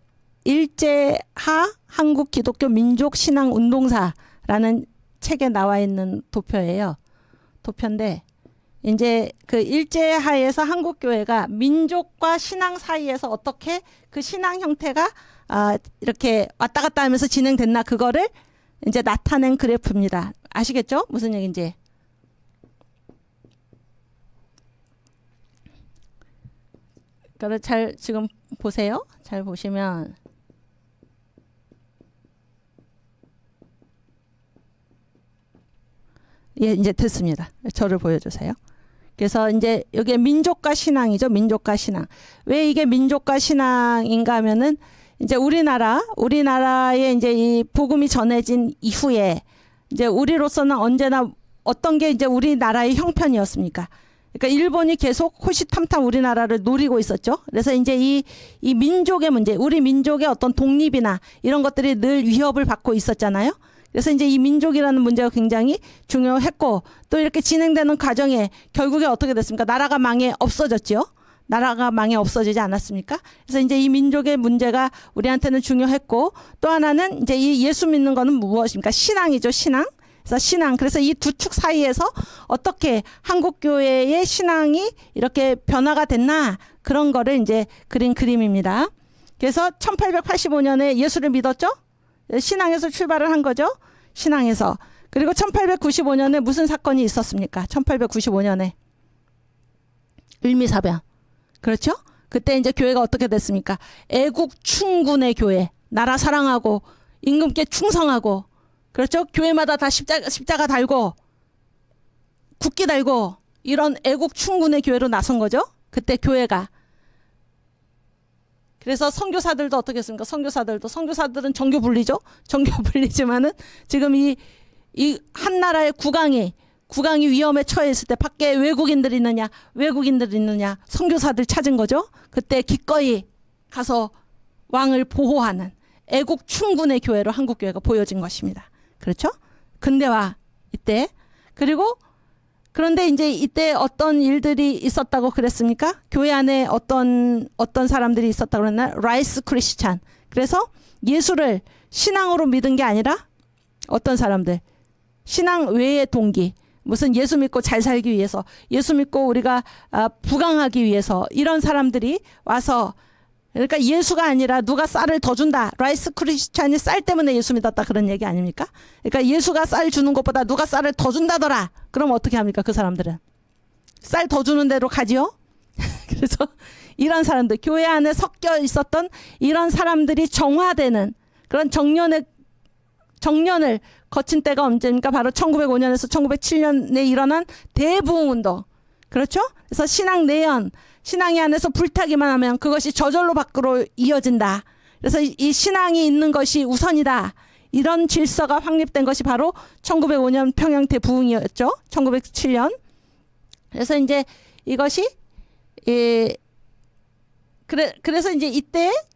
일제하 한국 기독교 민족 신앙 운동사라는 책에 나와 있는 도표예요. 도표인데 이제 그 일제하에서 한국교회가 민족과 신앙 사이에서 어떻게 그 신앙 형태가 이렇게 왔다 갔다 하면서 진행됐나, 그거를 이제 나타낸 그래프입니다. 아시겠죠? 무슨 얘기인지. 그걸 잘 지금 보세요. 잘 보시면 예, 이제 됐습니다. 저를 보여주세요. 그래서 이제 여기에 민족과 신앙이죠. 민족과 신앙. 왜 이게 민족과 신앙인가 하면은 이제 우리나라에 이제 이 복음이 전해진 이후에 이제 우리로서는 언제나 어떤 게 이제 우리나라의 형편이었습니까? 그러니까 일본이 계속 호시탐탐 우리나라를 노리고 있었죠. 그래서 이제 이 민족의 문제, 우리 민족의 어떤 독립이나 이런 것들이 늘 위협을 받고 있었잖아요. 그래서 이제 이 민족이라는 문제가 굉장히 중요했고, 또 이렇게 진행되는 과정에 결국에 어떻게 됐습니까? 나라가 망해 없어졌죠. 나라가 망해 없어지지 않았습니까? 그래서 이제 이 민족의 문제가 우리한테는 중요했고, 또 하나는 이제 이 예수 믿는 거는 무엇입니까? 신앙이죠, 신앙. 그래서 신앙. 그래서 이 두 축 사이에서 어떻게 한국교회의 신앙이 이렇게 변화가 됐나, 그런 거를 이제 그린 그림입니다. 그래서 1885년에 예수를 믿었죠? 신앙에서 출발을 한 거죠. 신앙에서. 그리고 1895년에 무슨 사건이 있었습니까? 1895년에 을미사변. 그렇죠? 그때 이제 교회가 어떻게 됐습니까? 애국 충군의 교회. 나라 사랑하고 임금께 충성하고, 그렇죠? 교회마다 다 십자가 달고 국기 달고 이런 애국 충군의 교회로 나선 거죠. 그때 교회가. 그래서 선교사들도 어떻게 했습니까? 선교사들은 정교 분리죠. 정교 분리지만은 지금 이 한 나라의 국왕이 위험에 처했을 때 밖에 외국인들이 있느냐, 선교사들 찾은 거죠. 그때 기꺼이 가서 왕을 보호하는 애국 충군의 교회로 한국 교회가 보여진 것입니다. 그렇죠? 근대화 이때. 그리고 그런데 이제 이때 어떤 일들이 있었다고 그랬습니까? 교회 안에 어떤 사람들이 있었다고 그랬나? 라이스 크리스찬. 그래서 예수를 신앙으로 믿은 게 아니라 어떤 사람들, 신앙 외의 동기, 무슨 예수 믿고 잘 살기 위해서, 예수 믿고 우리가 부강하기 위해서, 이런 사람들이 와서, 그러니까 예수가 아니라 누가 쌀을 더 준다. 라이스 크리스찬이 쌀 때문에 예수 믿었다, 그런 얘기 아닙니까? 그러니까 예수가 쌀 주는 것보다 누가 쌀을 더 준다더라. 그럼 어떻게 합니까? 그 사람들은 쌀 더 주는 대로 가지요. 그래서 이런 사람들, 교회 안에 섞여 있었던 이런 사람들이 정화되는 그런 정년을 거친 때가 언제입니까? 바로 1905년에서 1907년에 일어난 대부흥운동. 그렇죠? 그래서 신앙이 안에서 불타기만 하면 그것이 저절로 밖으로 이어진다. 그래서 이 신앙이 있는 것이 우선이다. 이런 질서가 확립된 것이 바로 1905년 평양 대부흥이었죠. 1907년. 그래서 이제 이것이 그래서 이제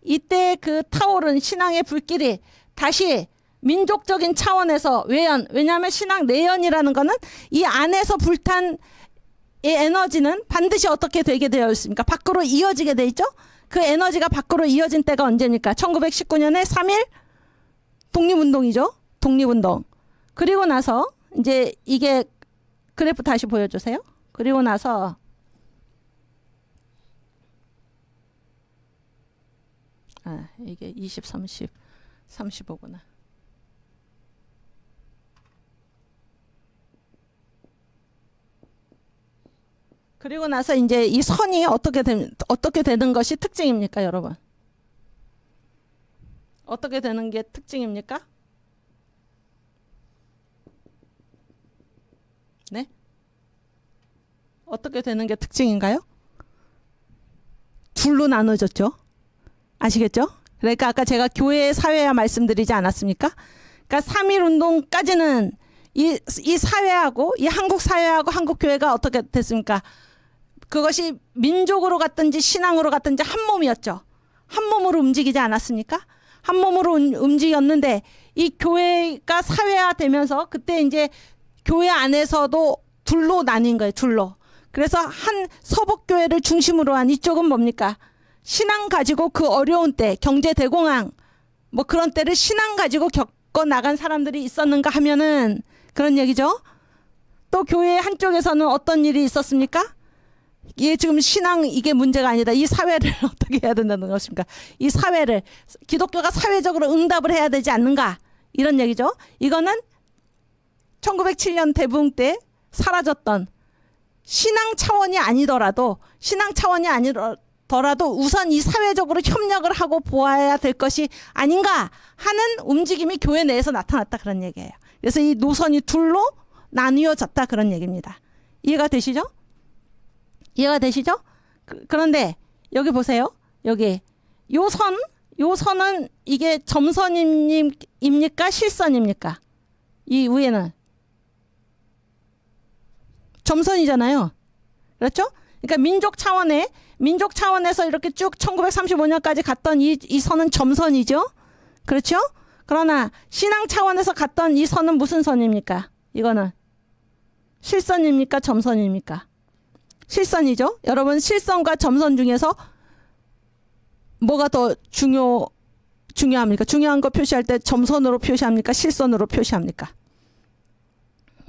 이때 그 타오른 신앙의 불길이 다시 민족적인 차원에서 왜냐하면 신앙 내연이라는 거는 이 안에서 불탄 이 에너지는 반드시 어떻게 되게 되어 있습니까? 밖으로 이어지게 돼 있죠? 그 에너지가 밖으로 이어진 때가 언제입니까? 1919년에 3.1 독립운동이죠. 독립운동. 그리고 나서 이제 이게 그래프 다시 보여주세요. 그리고 나서 이게 20, 30, 35구나. 그리고 나서 이제 이 선이 어떻게 되는 것이 특징입니까, 여러분? 어떻게 되는 게 특징입니까? 네? 어떻게 되는 게 특징인가요? 둘로 나눠졌죠. 아시겠죠? 그러니까 아까 제가 교회 사회화 말씀드리지 않았습니까? 그러니까 3.1 운동까지는 이 사회하고 이 한국 사회하고 한국 교회가 어떻게 됐습니까? 그것이 민족으로 갔든지 신앙으로 갔든지 한 몸이었죠. 한 몸으로 움직이지 않았습니까? 한 몸으로 움직였는데 이 교회가 사회화 되면서 그때 이제 교회 안에서도 둘로 나뉜 거예요. 둘로. 그래서 한 서북교회를 중심으로 한 이쪽은 뭡니까? 신앙 가지고 그 어려운 때 경제 대공황 뭐 그런 때를 신앙 가지고 겪어 나간 사람들이 있었는가 하면은 그런 얘기죠. 또 교회 한쪽에서는 어떤 일이 있었습니까? 이게 지금 신앙 이게 문제가 아니다. 이 사회를 어떻게 해야 된다는 것입니까? 이 사회를 기독교가 사회적으로 응답을 해야 되지 않는가? 이런 얘기죠. 이거는 1907년 대부흥 때 사라졌던 신앙 차원이 아니더라도 우선 이 사회적으로 협력을 하고 보아야 될 것이 아닌가 하는 움직임이 교회 내에서 나타났다 그런 얘기예요. 그래서 이 노선이 둘로 나뉘어졌다 그런 얘기입니다. 이해가 되시죠? 이해가 되시죠? 그런데 여기 보세요. 여기 요 선은 이게 점선입니까? 실선입니까? 이 위에는 점선이잖아요. 그렇죠? 그러니까 민족 차원에서 이렇게 쭉 1935년까지 갔던 이 선은 점선이죠. 그렇죠? 그러나 신앙 차원에서 갔던 이 선은 무슨 선입니까? 이거는 실선입니까? 점선입니까? 실선이죠. 여러분 실선과 점선 중에서 뭐가 더 중요합니까? 중요한 거 표시할 때 점선으로 표시합니까? 실선으로 표시합니까?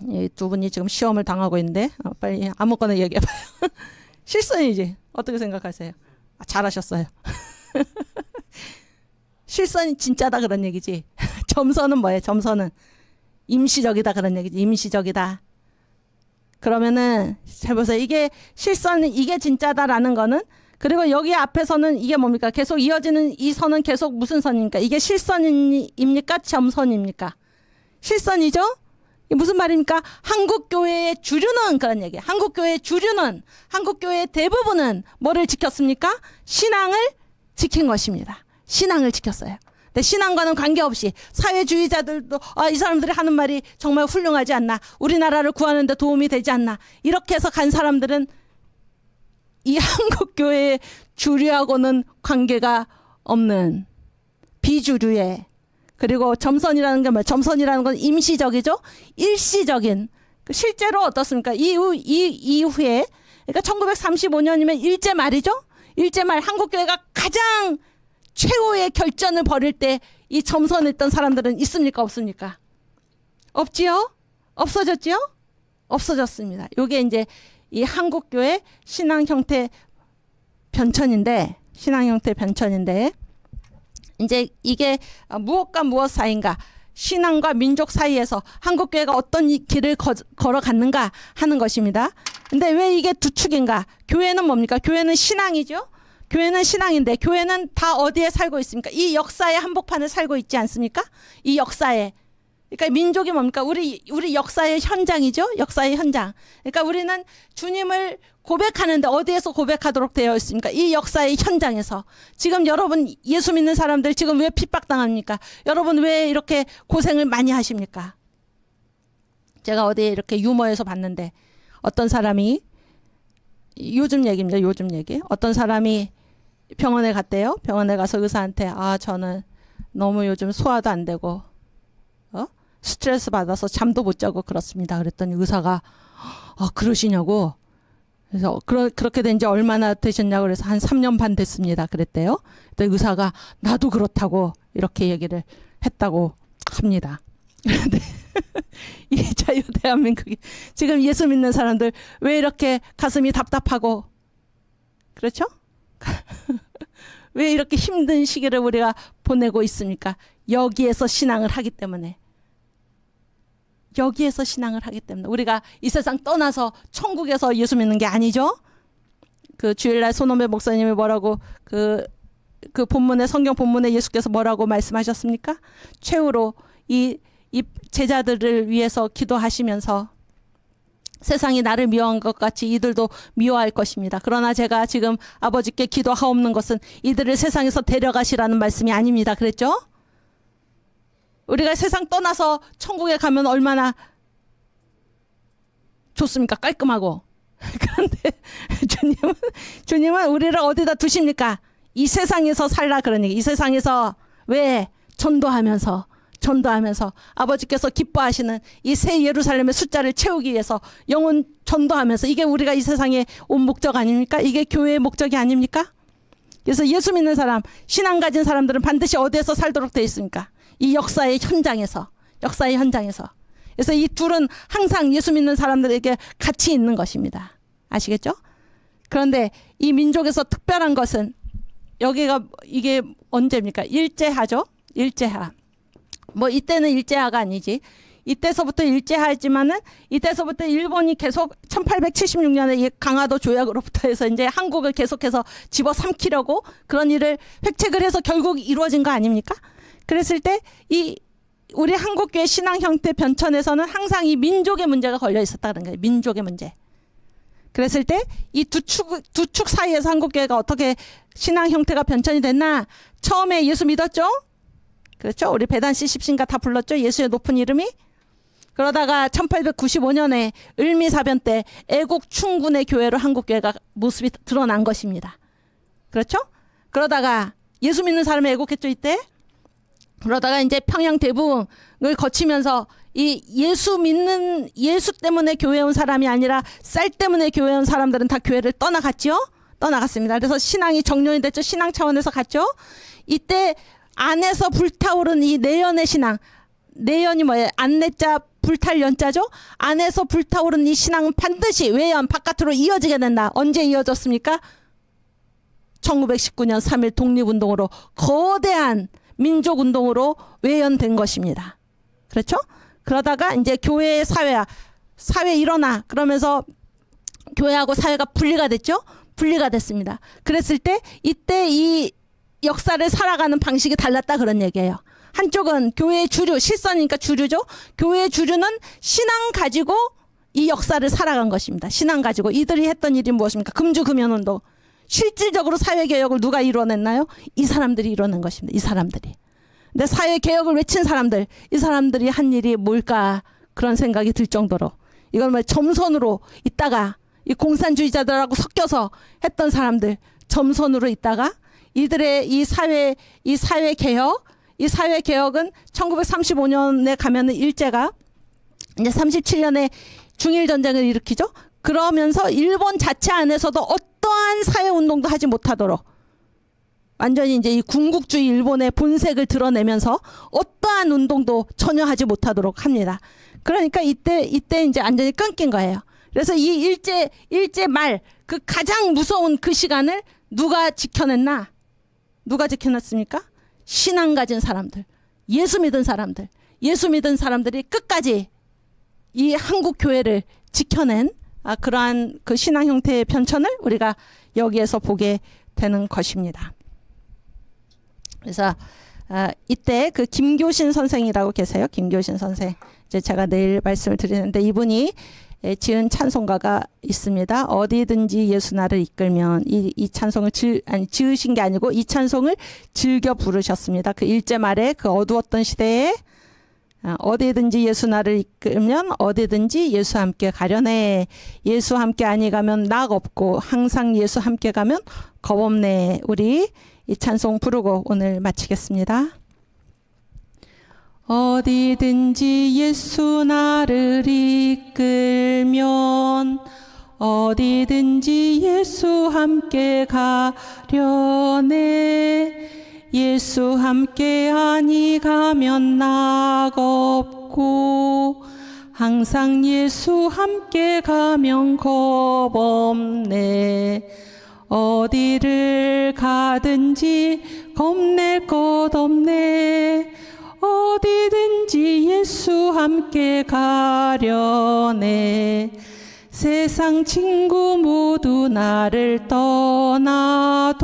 이 두 분이 지금 시험을 당하고 있는데 빨리 아무거나 얘기해봐요. 실선이지. 어떻게 생각하세요? 잘하셨어요. 실선이 진짜다 그런 얘기지. 점선은 뭐예요? 점선은 임시적이다 그런 얘기지. 임시적이다. 그러면은 잘 보세요. 이게 실선 이게 진짜다라는 거는 그리고 여기 앞에서는 이게 뭡니까? 계속 이어지는 이 선은 계속 무슨 선입니까? 이게 실선입니까? 점선입니까? 실선이죠? 이게 무슨 말입니까? 한국교회의 주류는 그런 얘기예요. 한국교회의 대부분은 뭐를 지켰습니까? 신앙을 지킨 것입니다. 신앙을 지켰어요. 근데 신앙과는 관계없이 사회주의자들도 이 사람들이 하는 말이 정말 훌륭하지 않나? 우리나라를 구하는 데 도움이 되지 않나? 이렇게 해서 간 사람들은 이 한국교회의 주류하고는 관계가 없는 비주류의 그리고 점선이라는 게 뭐예요? 점선이라는 건 임시적이죠. 일시적인. 실제로 어떻습니까? 이후에 그러니까 1935년이면 일제 말이죠. 일제 말 한국교회가 가장 최후의 결전을 벌일 때 이 점선했던 사람들은 있습니까? 없습니까? 없지요? 없어졌지요? 없어졌습니다. 이게 이제 이 한국교회 신앙 형태 변천인데 이제 이게 무엇과 무엇 사이인가? 신앙과 민족 사이에서 한국교회가 어떤 길을 걸어갔는가 하는 것입니다. 근데 왜 이게 두 축인가? 교회는 뭡니까? 교회는 신앙이죠. 교회는 신앙인데 교회는 다 어디에 살고 있습니까? 이 역사의 한복판에 살고 있지 않습니까? 이 역사에. 그러니까 민족이 뭡니까? 우리 역사의 현장이죠. 역사의 현장. 그러니까 우리는 주님을 고백하는데 어디에서 고백하도록 되어 있습니까? 이 역사의 현장에서. 지금 여러분 예수 믿는 사람들 지금 왜 핍박당합니까? 여러분 왜 이렇게 고생을 많이 하십니까? 제가 어디에 이렇게 유머에서 봤는데 어떤 사람이 요즘 얘기입니다. 요즘 얘기. 어떤 사람이 병원에 갔대요. 병원에 가서 의사한테 저는 너무 요즘 소화도 안 되고 스트레스 받아서 잠도 못 자고 그렇습니다. 그랬더니 의사가 그러시냐고. 그래서 그렇게 된 지 얼마나 되셨냐고 그래서 한 3년 반 됐습니다. 그랬대요. 그랬더니 의사가 나도 그렇다고 이렇게 얘기를 했다고 합니다. 그런데 이 자유 대한민국이 지금 예수 믿는 사람들 왜 이렇게 가슴이 답답하고 그렇죠? 왜 이렇게 힘든 시기를 우리가 보내고 있습니까? 여기에서 신앙을 하기 때문에. 여기에서 신앙을 하기 때문에 우리가 이 세상 떠나서 천국에서 예수 믿는 게 아니죠. 그 주일날 손원배 목사님이 뭐라고 그 본문에 성경 본문에 예수께서 뭐라고 말씀하셨습니까? 최후로 이 제자들을 위해서 기도하시면서 세상이 나를 미워한 것 같이 이들도 미워할 것입니다. 그러나 제가 지금 아버지께 기도하옵는 것은 이들을 세상에서 데려가시라는 말씀이 아닙니다. 그랬죠? 우리가 세상 떠나서 천국에 가면 얼마나 좋습니까? 깔끔하고. 그런데 주님은 우리를 어디다 두십니까? 이 세상에서 살라 그러니 이 세상에서 왜 전도하면서 아버지께서 기뻐하시는 이 새 예루살렘의 숫자를 채우기 위해서 영혼 전도하면서 이게 우리가 이 세상에 온 목적 아닙니까? 이게 교회의 목적이 아닙니까? 그래서 예수 믿는 사람, 신앙 가진 사람들은 반드시 어디에서 살도록 되어 있습니까? 이 역사의 현장에서. 그래서 이 둘은 항상 예수 믿는 사람들에게 같이 있는 것입니다. 아시겠죠? 그런데 이 민족에서 특별한 것은 여기가 이게 언제입니까? 일제하죠? 일제하. 뭐 이때는 일제하가 아니지. 이때서부터 일제하였지만은 이때서부터 일본이 계속 1876년에 이 강화도 조약으로부터 해서 이제 한국을 계속해서 집어삼키려고 그런 일을 획책을 해서 결국 이루어진 거 아닙니까? 그랬을 때 이 우리 한국교회 신앙 형태 변천에서는 항상 이 민족의 문제가 걸려 있었다는 거예요. 민족의 문제. 그랬을 때 이 두 축 사이에서 한국교회가 어떻게 신앙 형태가 변천이 됐나? 처음에 예수 믿었죠? 그렇죠? 우리 배단씨 십신가 다 불렀죠? 예수의 높은 이름이? 그러다가 1895년에 을미사변 때 애국 충군의 교회로 한국교회가 모습이 드러난 것입니다. 그렇죠? 그러다가 예수 믿는 사람이 애국했죠, 이때? 그러다가 이제 평양 대붕을 거치면서 이 예수 때문에 교회에 온 사람이 아니라 쌀 때문에 교회에 온 사람들은 다 교회를 떠나갔죠? 떠나갔습니다. 그래서 신앙이 정년이 됐죠? 신앙 차원에서 갔죠? 이때 안에서 불타오른 이 내연의 신앙, 내연이 뭐예요? 안내자 불탈 연자죠? 안에서 불타오른 이 신앙은 반드시 외연 바깥으로 이어지게 된다. 언제 이어졌습니까? 1919년 3.1 독립운동으로 거대한 민족운동으로 외연된 것입니다. 그렇죠? 그러다가 이제 교회의 사회 일어나 그러면서 교회하고 사회가 분리가 됐죠? 분리가 됐습니다. 그랬을 때 이때 이 역사를 살아가는 방식이 달랐다 그런 얘기예요. 한쪽은 교회의 주류, 실선이니까 주류죠. 교회의 주류는 신앙 가지고 이 역사를 살아간 것입니다. 신앙 가지고 이들이 했던 일이 무엇입니까? 금주금연운동. 실질적으로 사회개혁을 누가 이뤄냈나요? 이 사람들이 이뤄낸 것입니다. 이 사람들이. 근데 사회개혁을 외친 사람들, 이 사람들이 한 일이 뭘까 그런 생각이 들 정도로 이걸 뭐 점선으로 있다가 이 공산주의자들하고 섞여서 했던 사람들 점선으로 있다가 이들의 이 사회개혁은 1935년에 가면은 일제가 이제 37년에 중일전쟁을 일으키죠. 그러면서 일본 자체 안에서도 어떠한 사회운동도 하지 못하도록 완전히 이제 이 군국주의 일본의 본색을 드러내면서 어떠한 운동도 전혀 하지 못하도록 합니다. 그러니까 이때 이제 완전히 끊긴 거예요. 그래서 이 일제 말 그 가장 무서운 그 시간을 누가 지켜냈나? 누가 지켜냈습니까? 신앙 가진 사람들, 예수 믿은 사람들이 끝까지 이 한국 교회를 지켜낸 그러한 그 신앙 형태의 변천을 우리가 여기에서 보게 되는 것입니다. 그래서 이때 그 김교신 선생이라고 계세요. 김교신 선생. 이제 제가 내일 말씀을 드리는데 이분이 지은 찬송가가 있습니다. 어디든지 예수 나를 이끌면 이 찬송을 지으신 게 아니고 이 찬송을 즐겨 부르셨습니다. 그 일제 말에 그 어두웠던 시대에 어디든지 예수 나를 이끌면 어디든지 예수 함께 가려네. 예수 함께 아니 가면 낙 없고 항상 예수 함께 가면 겁 없네. 우리 이 찬송 부르고 오늘 마치겠습니다. 어디든지 예수 나를 이끌면 어디든지 예수 함께 가려네. 예수 함께 아니 가면 낙 없고 항상 예수 함께 가면 겁 없네. 어디를 가든지 겁낼 것 없네. 어디든지 예수 예수 함께 가려네. 세상 친구 모두 나를 떠나도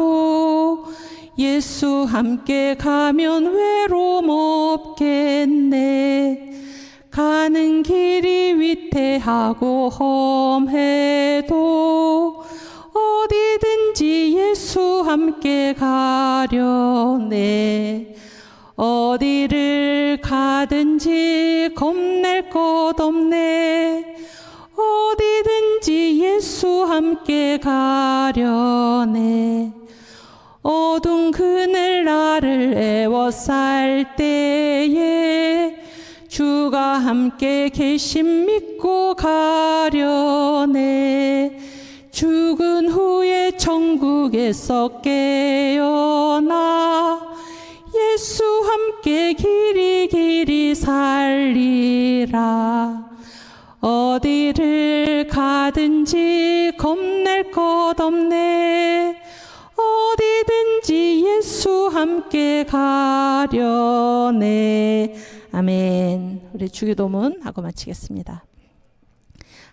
예수 함께 가면 외로움 없겠네. 가는 길이 위태하고 험해도 어디든지 예수 함께 가려네. 어디를 가든지 겁낼 것 없네. 어디든지 예수 함께 가려네. 어두운 그늘 나를 애워쌀 때에 주가 함께 계심 믿고 가려네. 죽은 후에 천국에서 깨어나 예수 함께 길이 살리라. 어디를 가든지 겁낼 것 없네. 어디든지 예수 함께 가려네. 아멘. 우리 주기도문 하고 마치겠습니다.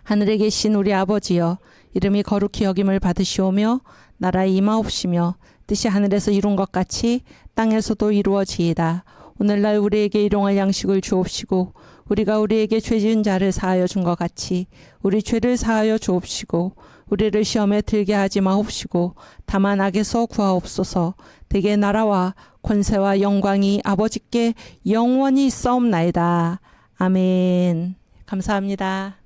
하늘에 계신 우리 아버지여, 이름이 거룩히 여김을 받으시오며 나라에 임하옵시며 뜻이 하늘에서 이룬 것 같이 땅에서도 이루어지이다. 오늘날 우리에게 일용할 양식을 주옵시고 우리가 우리에게 죄 지은 자를 사하여 준 것 같이 우리 죄를 사하여 주옵시고 우리를 시험에 들게 하지 마옵시고 다만 악에서 구하옵소서. 대개 나라와 권세와 영광이 아버지께 영원히 있사옵나이다. 아멘. 감사합니다.